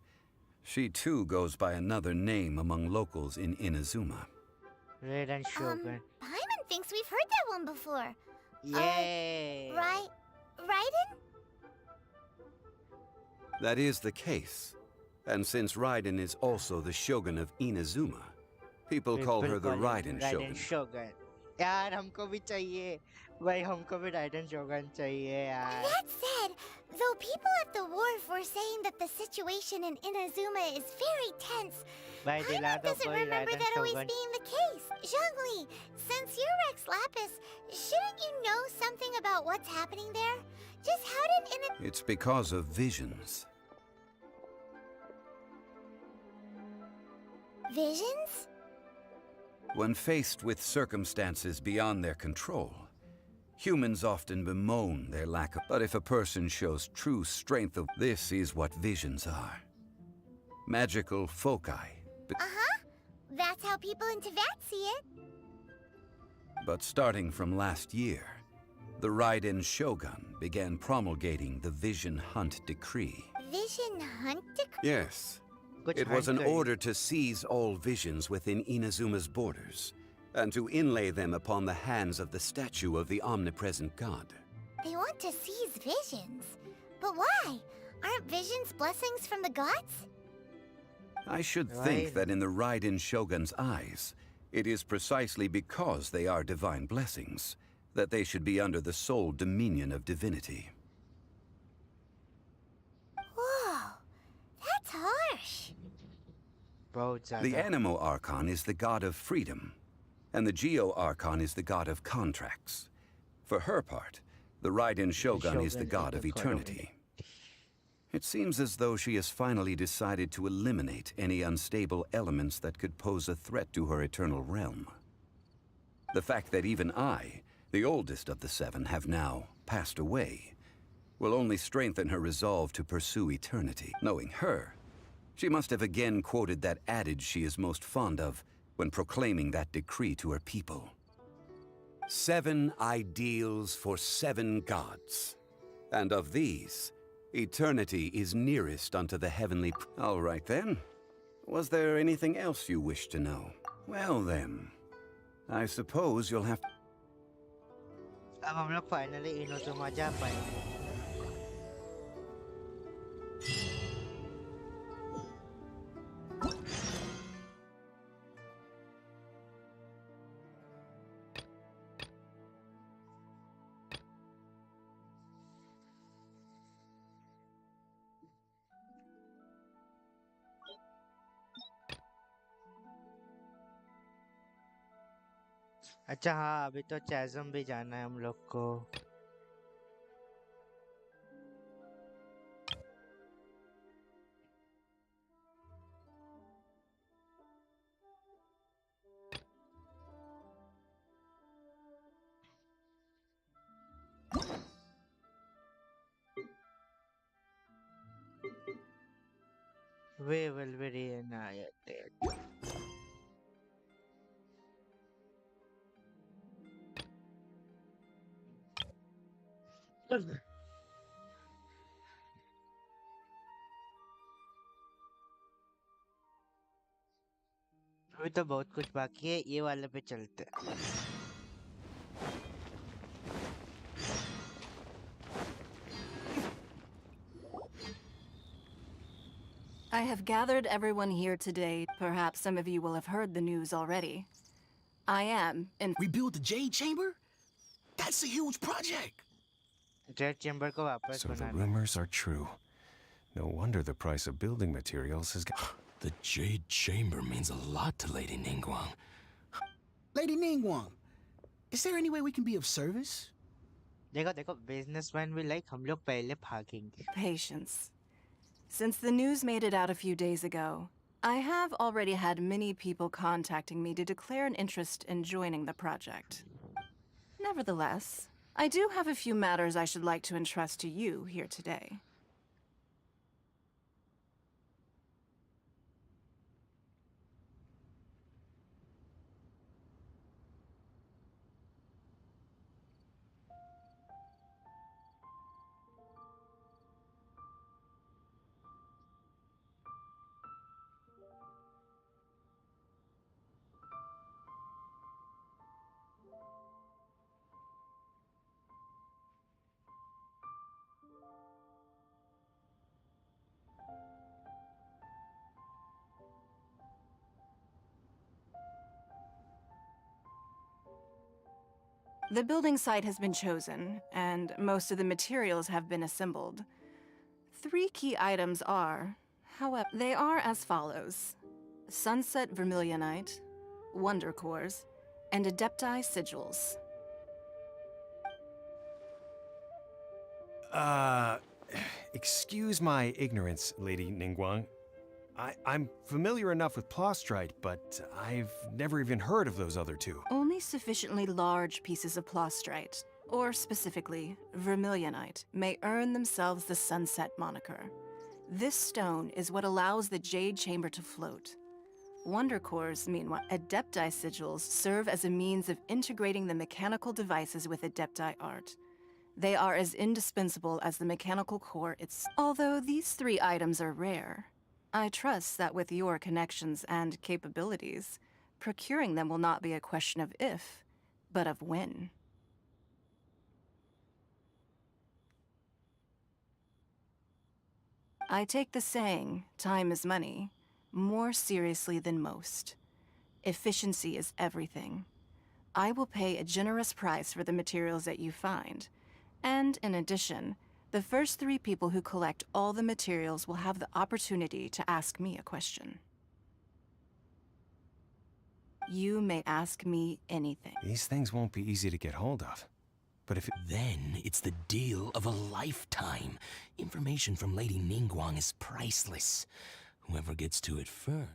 she too goes by another name among locals in Inazuma. Red and Shogun. Paimon thinks we've heard that one before. Yay! Raiden? That is the case. And since Raiden is also the Shogun of Inazuma, people call her the Raiden Shogun. यार हमको भी चाहिए भाई हमको भी ridden शोगन चाहिए यार. That said, though people at the wharf were saying that the situation in Inazuma is very tense, Paimon doesn't remember that always being the case. Zhongli, since you're Rex Lapis, shouldn't you know something about what's happening there? Just how did It's because of visions. Visions? When faced with circumstances beyond their control, humans often bemoan their lack of... But if a person shows true strength of... This is what visions are. Magical foci. Uh-huh. That's how people in Teyvat see it. But starting from last year, the Raiden Shogun began promulgating the Vision Hunt Decree. Vision Hunt Decree? Yes. It was an order to seize all visions within Inazuma's borders, and to inlay them upon the hands of the statue of the omnipresent god. They want to seize visions. But why? Aren't visions blessings from the gods? I should think that in the Raiden Shogun's eyes, it is precisely because they are divine blessings that they should be under the sole dominion of divinity. Whoa, that's harsh. The Animo Archon is the god of freedom, and the Geo Archon is the god of contracts. For her part, the Raiden Shogun is the god of eternity. It seems as though she has finally decided to eliminate any unstable elements that could pose a threat to her eternal realm. The fact that even I, the oldest of the seven, have now passed away, will only strengthen her resolve to pursue eternity. Knowing her, she must have again quoted that adage she is most fond of when proclaiming that decree to her people. 7 ideals for 7 gods. And of these, eternity is nearest unto the heavenly... All right then. Was there anything else you wish to know? Well then, I suppose you'll have... अब हम लोग finally इनोजुमा जा पाएंगे. अच्छा हाँ, अभी तो चैज़म भी जाना है हम लोग को। We will be reunited. अभी तो बहुत कुछ बाकी है, ये वाले पे चलते हैं। I have gathered everyone here today. Perhaps some of you will have heard the news already. I am, in Rebuild the Jade Chamber? That's a huge project. Z chamber को वापस So the बनाना है। rumors are true. No wonder the price of building materials has gone. The Jade Chamber means a lot to Lady Ningguang. Lady Ningguang, is there any way we can be of service? देखो देखो, businessman भी like हम लोग पहले भागेंगे। patience. Since the news made it out a few days ago, I have already had many people contacting me to declare an interest in joining the project. Nevertheless, I do have a few matters I should like to entrust to you here today. The building site has been chosen, and most of the materials have been assembled. 3 key items are, however, they are as follows: Sunset Vermilionite, Wonder Cores, and Adepti Sigils. Uh, excuse my ignorance, Lady Ningguang. I'm familiar enough with Plostrite, but I've never even heard of those other two. Only sufficiently large pieces of Plostrite, or specifically Vermilionite, may earn themselves the Sunset moniker. This stone is what allows the Jade Chamber to float. Wonder Cores, meanwhile, Adepti Sigils serve as a means of integrating the mechanical devices with Adepti art. They are as indispensable as the mechanical core itself. Although these 3 items are rare, I trust that with your connections and capabilities, procuring them will not be a question of if, but of when. I take the saying, time is money, more seriously than most. Efficiency is everything. I will pay a generous price for the materials that you find, and in addition, the first 3 people who collect all the materials will have the opportunity to ask me a question. You may ask me anything. These things won't be easy to get hold of. But if Then it's the deal of a lifetime. Information from Lady Ningguang is priceless. Whoever gets to it first.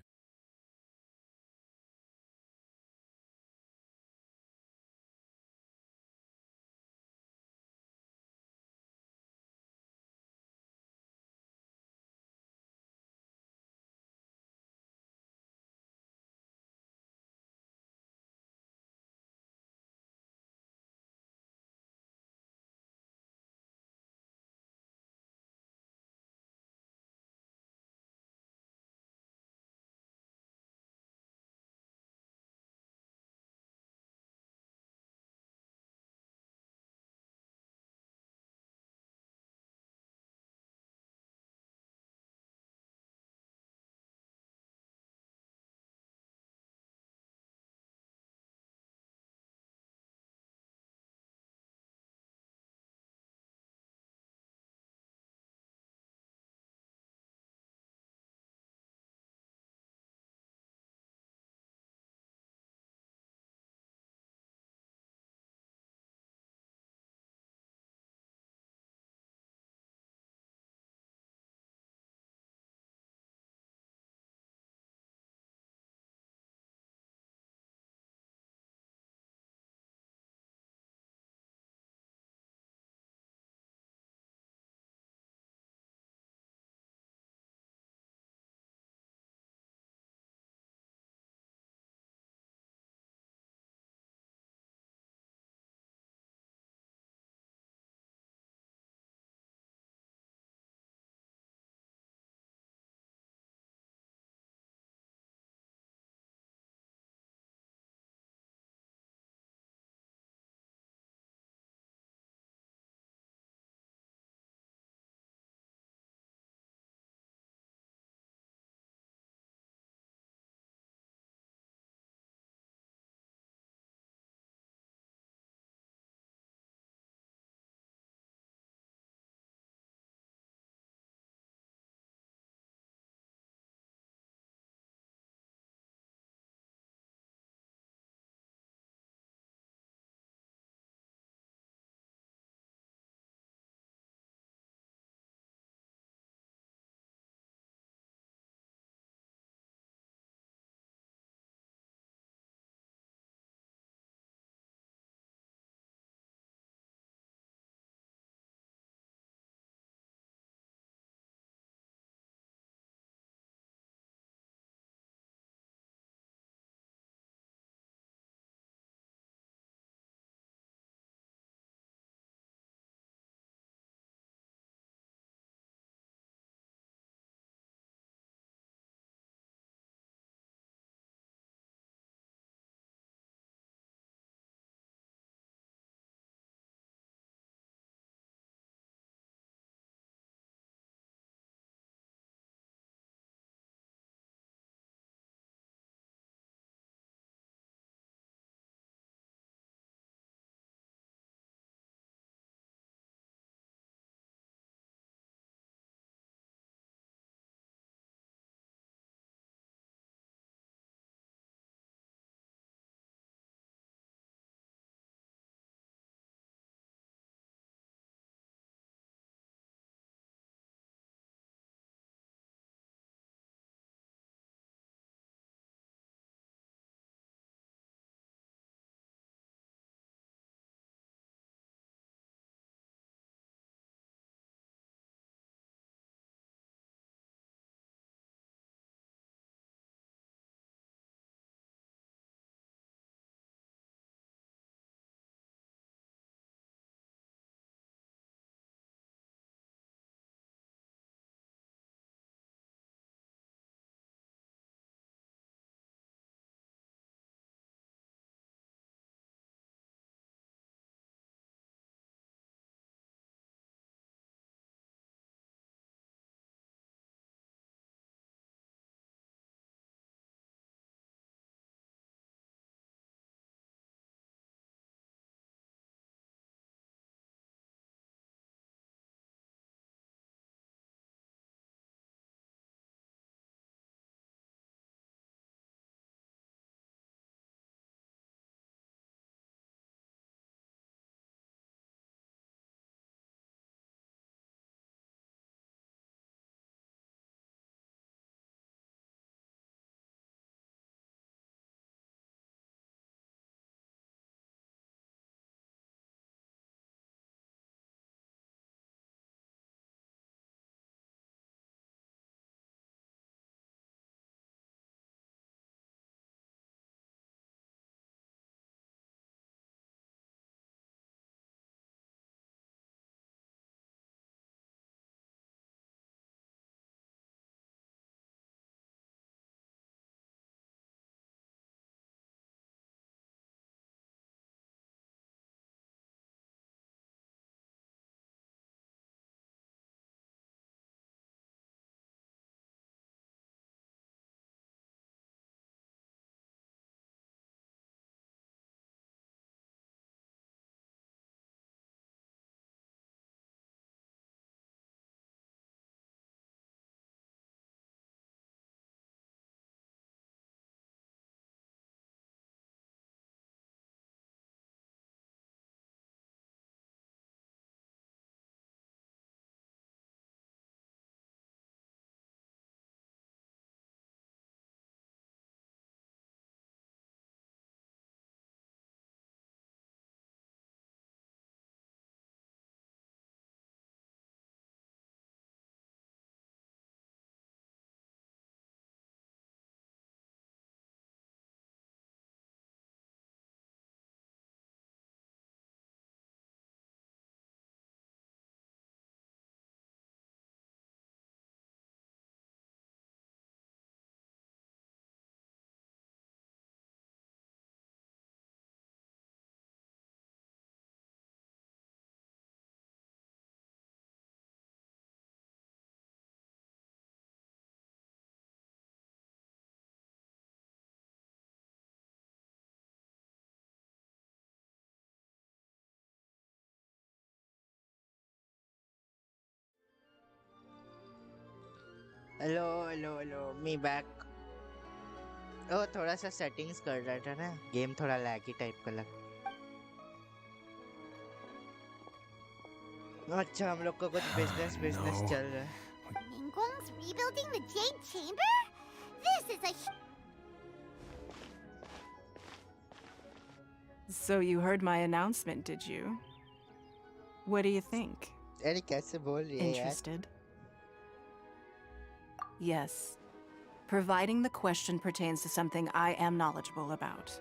Hello me back. ओ थोड़ा सा settings कर रहा था ना, game थोड़ा लैगी type का लग। अच्छा हम लोग का कुछ बिजनेस No. चल रहा है। Ningguang's rebuilding the Jade Chamber? This is a So you heard my announcement, did you? What do you think? अरे कैसे बोल रही है यार? Interested? Yes. Providing the question pertains to something I am knowledgeable about.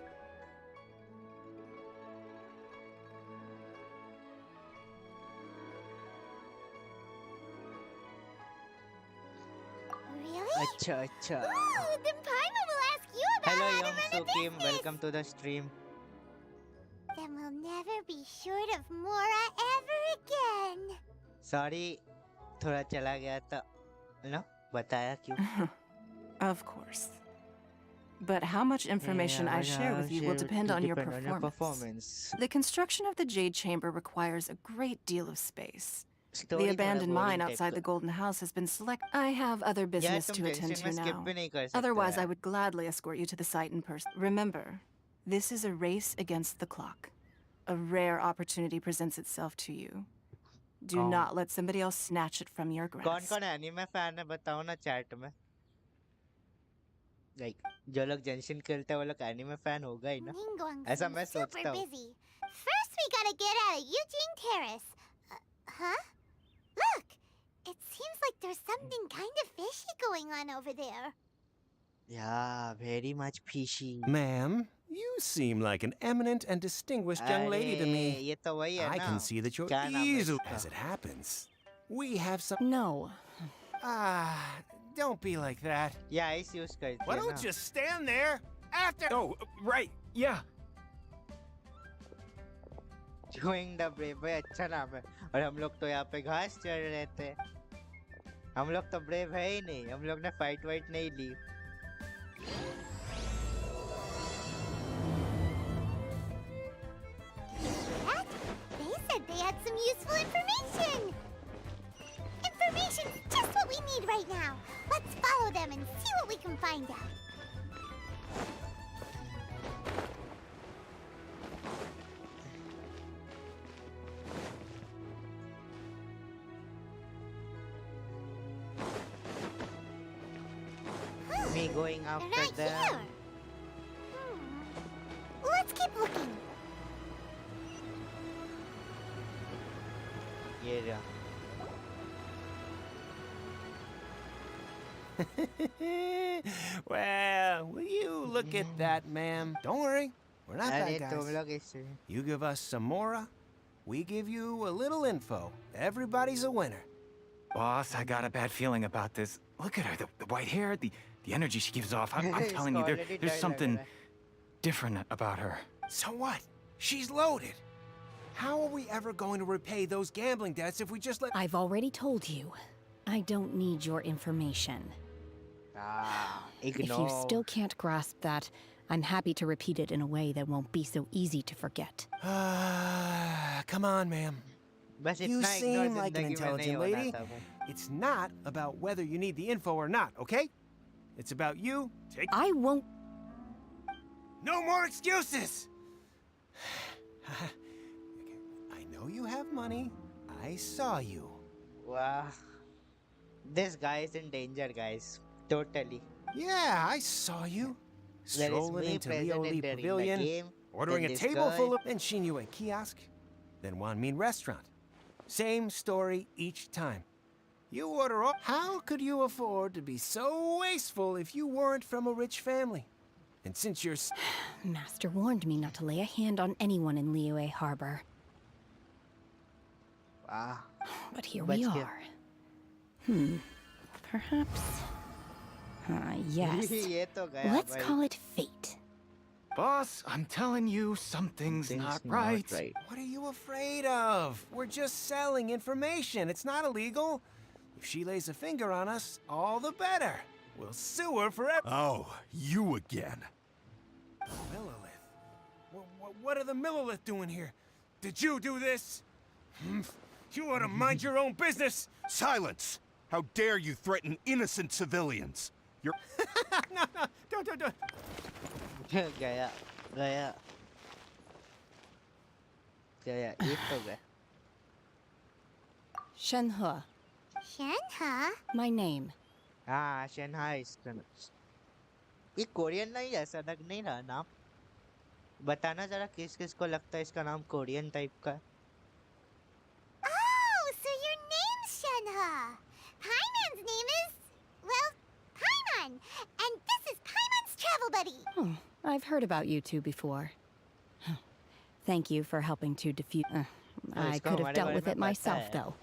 Really? अच्छा। Ooh, then Paimon will ask you about Hello how to young run a Sukim, business. welcome to the stream. Then we'll never be short of Mora ever again. Sorry, थोड़ा चला गया था। No, बताया क्यों? Of course. But how much information I share with you will depend on your performance. The construction of the Jade Chamber requires a great deal of space. The abandoned mine outside the Golden House has been selected. I have other business to attend to now. Otherwise, I would gladly escort you to the site in person. Remember, this is a race against the clock. A rare opportunity presents itself to you. Do not let somebody else snatch it from your grasp. कौन-कौन anime fan है बताओ ना chat में। Like जो लोग जेंशिन खेलते हैं वो लोग एनिमे फैन होगा ही ना। ऐसा मैं सोचता हूँ। Busy. First, we gotta get out of Eugene Terrace. Huh? Look! It seems like there's something kind of fishy going on over there. Yeah, very much fishy. Ma'am, you seem like an eminent and distinguished young lady to me. ये तो वही है I ना। can see that you're क्या नाम है easily. इसका? As it happens, we have some. No. Don't be like that. Yeah, ice use करती है Why ना। don't you stand there after? Oh, right, yeah. Join the brave भाई अच्छा नाम है। और हम लोग तो यहाँ पे घास चढ़ रहे थे। हम लोग तो ब्रेव है ही नहीं। हम लोग ने फाइट वाइट नहीं ली। What? They said they had some useful information. Information's just what we need right now. Let's follow them and see what we can find out. Me going after Right them. here. Let's keep looking. ये रहा। Well, will you look at that, ma'am? Don't worry, we're not अरे bad तुम guys. लोग इससे। You give us some Mora, we give you a little info. Everybody's a winner. Boss, I got a bad feeling about this. Look at her, the white hair, the energy she gives off. I'm It's telling you, already there's died something already. different about her. So what? She's loaded. How are we ever going to repay those gambling debts if we just let... I've already told you. I don't need your information. If you Ignore. still can't grasp that, I'm happy to repeat it in a way that won't be so easy to forget. Come on, ma'am. बस You इतना seem ignore like an जिंदगी में नहीं intelligent होना lady. था वो। It's not about whether you need the info or not, okay? It's about you. I won't. No more excuses! I know you have money. I saw you. Wow. This guy is in danger, guys. Totally. Yeah, I saw you. There is Strolling me into present Leo Lee during the Pavilion, game, ordering then a this table guy. full of... Then Shinyu kiosk, then Wanmin restaurant. Same story each time. You order all... How could you afford to be so wasteful if you weren't from a rich family? And since you're... Master warned me not to lay a hand on anyone in Liyue Harbor. Wow. But here But we here- are. Perhaps... yes. ये तो गया Let's भाई। call it fate. Boss, I'm telling you, something's not right. What are you afraid of? We're just selling information. It's not illegal. If she lays a finger on us, all the better. We'll sue her forever. Oh, you again. Millilith. What are the Millilith doing here? Did you do this? You ought to mind your own business. Silence! How dare you threaten innocent civilians? You're... No, don't. गया गया गया ये तो गया Shenhe, Shenhe? my name. हाँ शनहा इसका ये Korean नहीं ऐसा लग नहीं रहा नाम बताना जरा किस किस को लगता है इसका नाम कोरियन टाइप का है Oh, so your name's Shenhe. Paimon's name is, well, Paimon. And this is Paimon's travel buddy. Oh, I've heard about you two before. Thank you for helping to defuse. I इसको could have हमारे dealt बारे with में it पता myself, है though.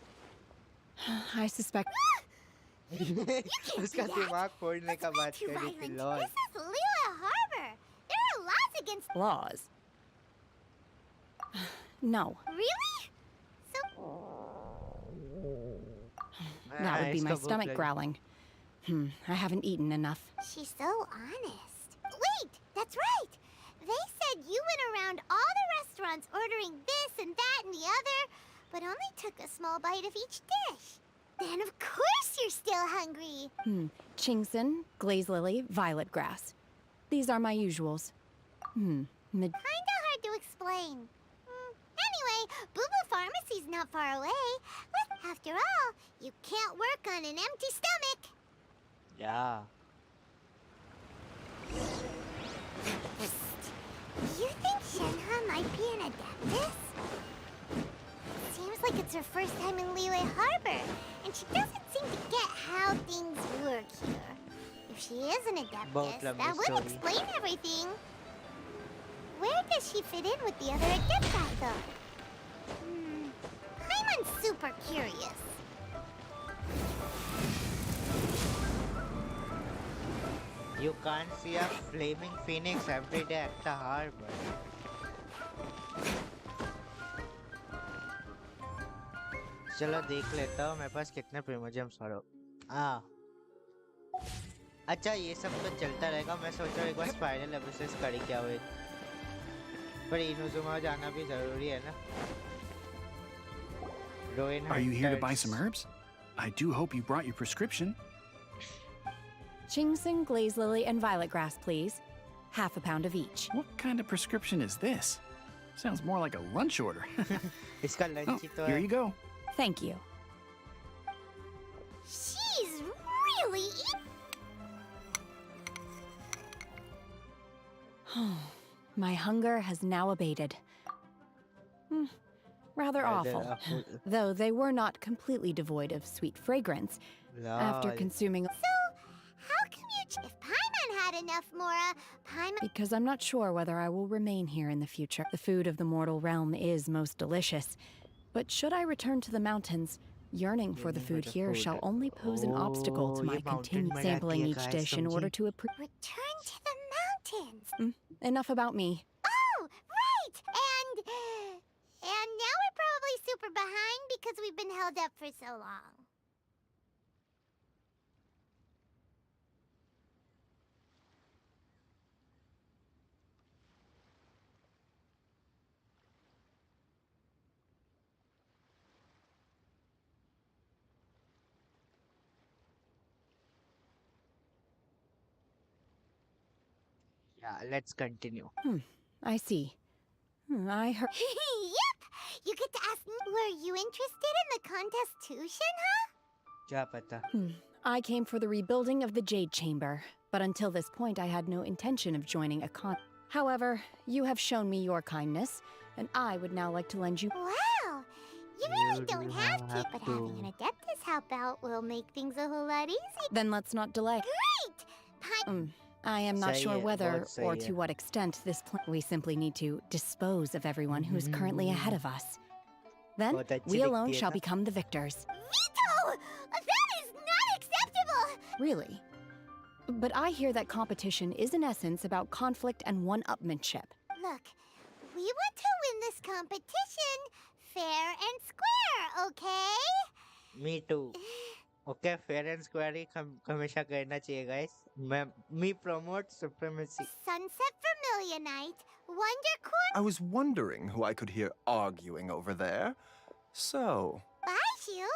I suspect. उसका दिमाग फोड़ने का बात कर रही थी lol This is Lila Harbor. There are laws against... Laws. No. Really? So... That would be my stomach growling. I haven't eaten enough. She's so honest. Wait, that's right. They said you went around all the restaurants ordering this and that and the other, but only took a small bite of each dish. Then of course you're still hungry. Chingson, glaze lily, violet grass. These are my usuals. Kinda hard to explain. Anyway, Boo Boo Pharmacy's not far away. After all, you can't work on an empty stomach. Yeah. You think Shenhe might be an adeptus? Seems like it's her first time in Liyue Harbor, and she doesn't seem to get how things work here. If she is an adeptus, that would explain everything. Where does she fit in with the other adepti, though? Paimon's super curious. You can't see a flaming phoenix every day at the harbor. चलो देख लेता हूँ मेरे पास कितने प्रीमोजियम्स और अच्छा ये सब तो चलता रहेगा मैं सोच रहा हूँ एक बार स्पाइरल एबिसिस करी क्या हुए पर इनोजुमा जाना भी जरूरी है ना Are you here to buy some herbs? I do hope you brought your prescription. Chingson, glaze lily, and violet grass, please. Half a pound of each. What kind of prescription is this? Sounds more like a lunch order. इसका lunch ही तो Here है. you go. Thank you. She's really My hunger has now abated. Rather awful. Though they were not completely devoid of sweet fragrance. After consuming... So, how come you... If Paimon had enough Mora, Paimon... Because I'm not sure whether I will remain here in the future. The food of the mortal realm is most delicious. But should I return to the mountains, yearning for the food here shall only pose an obstacle to my continued sampling each dish in order to Return to the mountains! Enough about me. Oh, right! And now we're probably super behind because we've been held up for so long. Yeah, let's continue. I see. I heard... Yep! You get to ask me, were you interested in the contest too, Shenhe? क्या पता? I came for the rebuilding of the Jade Chamber, but until this point I had no intention of joining a con. However, you have shown me your kindness, and I would now like to lend you... Wow! You really don't have to, but having an Adeptus help out will make things a whole lot easier. Then let's not delay. Great! I am not Sahi sure hai, whether bahut or sahi to hai. what extent this plan... We simply need to dispose of everyone who's currently ahead of us. Then, Bahut achhi we alone dikhti hai shall na? become the victors. Vito! That is not acceptable! Really? But I hear that competition is in essence about conflict and one-upmanship. Look, we want to win this competition fair and square, okay? Me too. Okay, fair and square ही हमेशा करना चाहिए guys. Me promote supremacy. Sunset Vermilionite, Wondercorn, I was wondering who I could hear arguing over there. So, Baiju,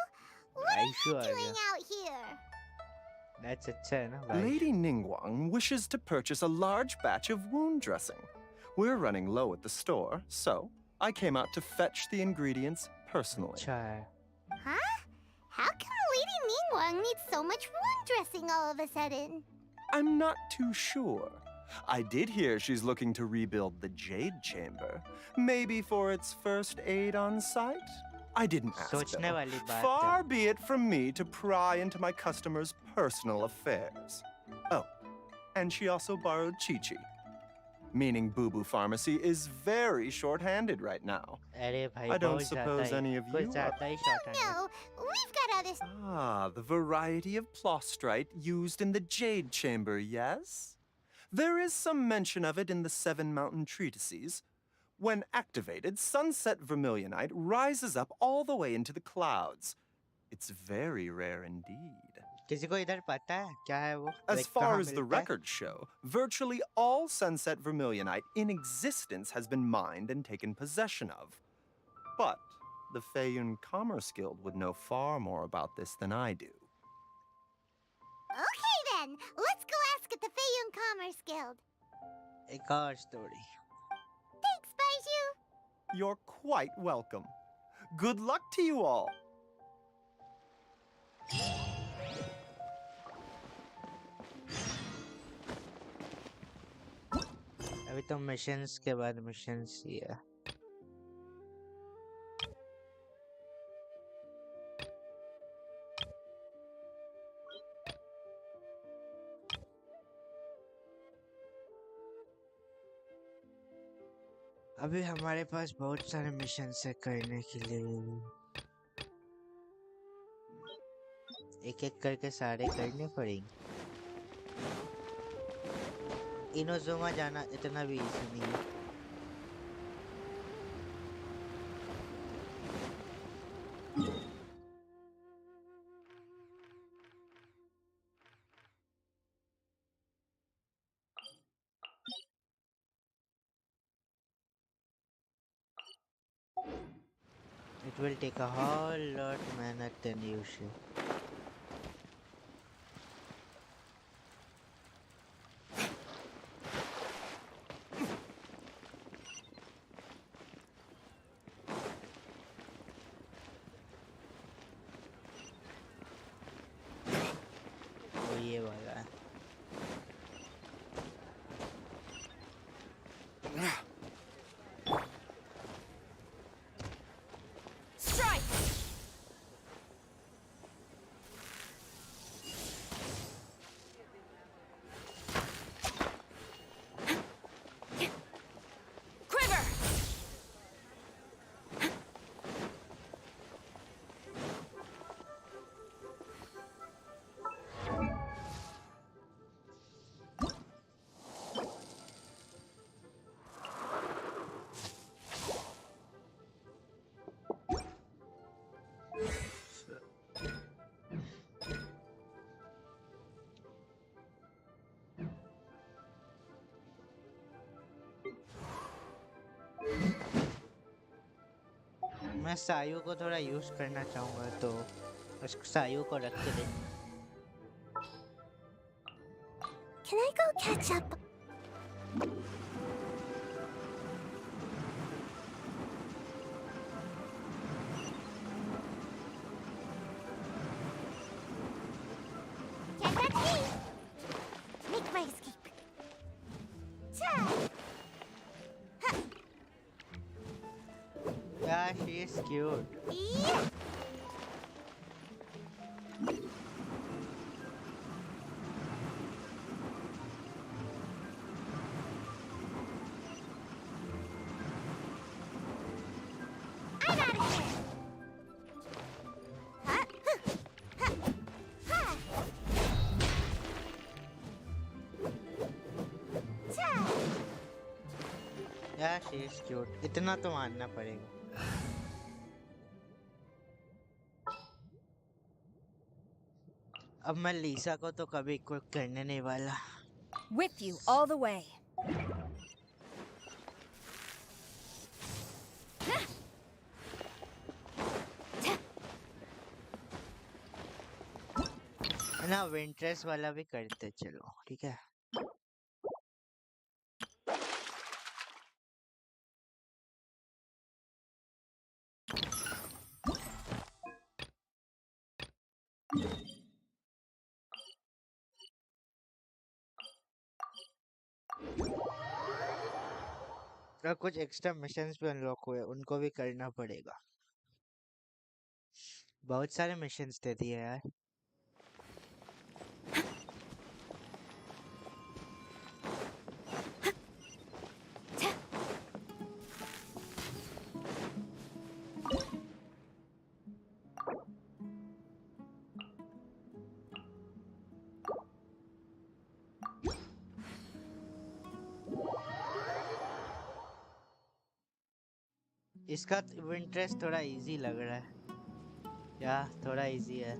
What are you Aishu uh doing गया. out here? That's अच्छा है ना भाई. Lady Ningguang wishes to purchase a large batch of wound dressing. We're running low at the store, so I came out to fetch the ingredients personally. अच्छा है. Huh? How come Lady Ningguang needs so much wound dressing all of a sudden? I'm not too sure. I did hear she's looking to rebuild the Jade Chamber. Maybe for its first aid on site? I didn't ask, सोचने though. वाली बात है. Far be it from me to pry into my customers' personal affairs. Oh, and she also borrowed Chi-Chi. Meaning Boo Boo Pharmacy is very short-handed right now. अरे भाई I don't बहुत ज़्यादा suppose he. any of कुछ you are... ज़्यादा ही short handed. No, we've got others. Ah, the variety of plostrite used in the Jade Chamber, yes? There is some mention of it in the Seven Mountain Treatises. When activated, sunset vermilionite rises up all the way into the clouds. It's very rare indeed. किसी को इधर पता है क्या है वो? As Like, far कहाँ as the मिलता है? records show, virtually all sunset vermilionite in existence has been mined and taken possession of. But the Feiyun Commerce Guild would know far more about this than I do. Okay then, let's go ask at the Feiyun Commerce Guild. एक और story. Thanks, Baiju. You're quite welcome. Good luck to you all. अभी तो missions के बाद missions ही है. अभी हमारे पास बहुत सारे मिशन है करने के लिए. एक एक करके सारे करने पड़ेंगे. इनोजुमा जाना इतना भी इजी नहीं है. It will take a whole lot minute than usual. वो ये वाला है. Strike! Quiver! मैं सायु को थोड़ा यूज करना चाहूंगा तो उस सायु को रख के दे. Can I go catch up? Can't catch me. Make my escape. Ta! Yeah, she is cute. Yeah. I'm out of here. Huh? Ha! Ta! Yeah, she is cute. इतना तो मानना पड़ेगा. अब मैं लीसा को तो कभी कोई करने नहीं वाला. With you all the way. ना विंट्रेस वाला भी करते चलो ठीक है। और कुछ एक्स्ट्रा मिशंस भी अनलॉक हुए उनको भी करना पड़ेगा। बहुत सारे मिशंस दे दिए यार। इसका विंट्रेस थोड़ा इजी लग रहा है या थोड़ा इजी है।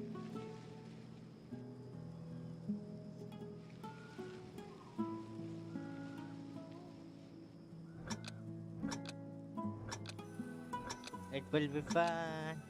It will be fun.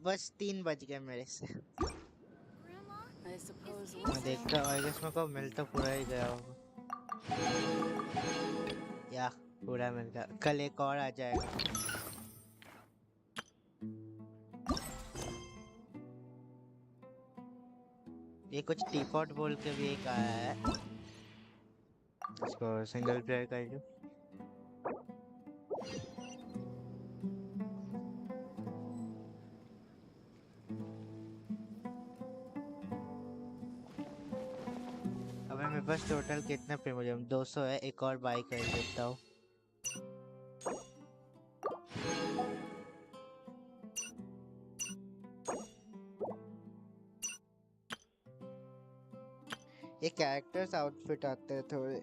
बस 3 बज गए मेरे से। I suppose मैं देखता हूँ, आई गेस मेरे को मिल तो पूरा ही गया होगा या पूरा मिल गया। कल एक और आ जाएगा। ये कुछ टीपॉट बोल के भी एक आया है, इसको सिंगल प्लेयर कर लूं। अबे मेरे पास टोटल कितने प्रीमियम 200 है, एक और बाई कर देता हूँ। ये कैरेक्टर्स आउटफिट आते हैं थोड़े,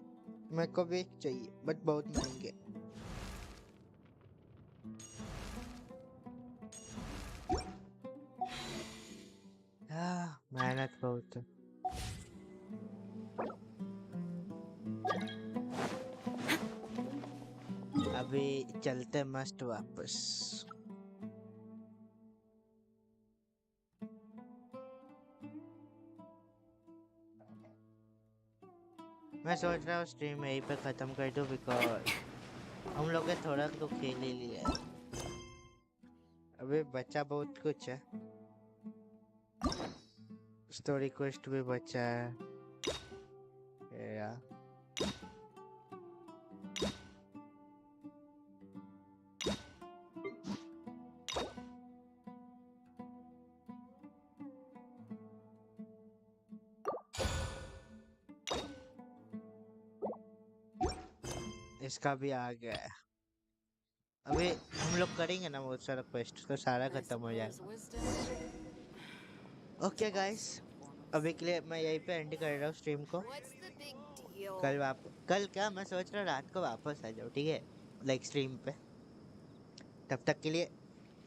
मेरे को भी एक चाहिए बट बहुत महंगे। मेहनत बहुत है। अभी चलते मस्त वापस। मैं सोच रहा हूँ स्ट्रीम यहीं पे खत्म कर दूं बिकॉज हम लोग ने थोड़ा तो खेल ही लिया है, अभी बचा बहुत कुछ है। स्टोरी क्वेस्ट भी बचा है यार। इसका भी आ गया है। अभी हम लोग करेंगे ना बहुत सारा क्वेस्ट, तो सारा खत्म हो जाएगा। ओके गाइस, अभी के लिए मैं यहीं पे एंड कर रहा हूँ स्ट्रीम को। कल क्या मैं सोच रहा रात को वापस आ जाऊँ, ठीक है, लाइक स्ट्रीम पे। तब तक के लिए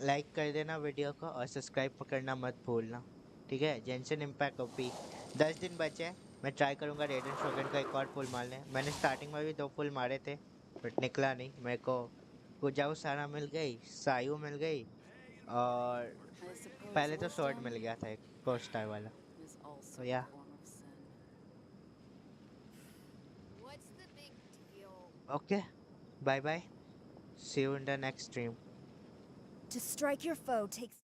लाइक कर देना वीडियो को और सब्सक्राइब करना मत भूलना, ठीक है। जेंशन इम्पैक्ट ओपी 10 दिन बचे हैं। मैं ट्राई करूंगा रेडन शोगन का एक और फुल मारने। मैंने स्टार्टिंग में भी 2 फुल मारे थे बट निकला नहीं मेरे को। कुजाऊ सारा मिल गई, सायू मिल गई, और पहले तो शॉर्ट मिल गया था एक 4 स्टार वाला। तो या okay, bye bye, see you in the next stream. To strike your foe takes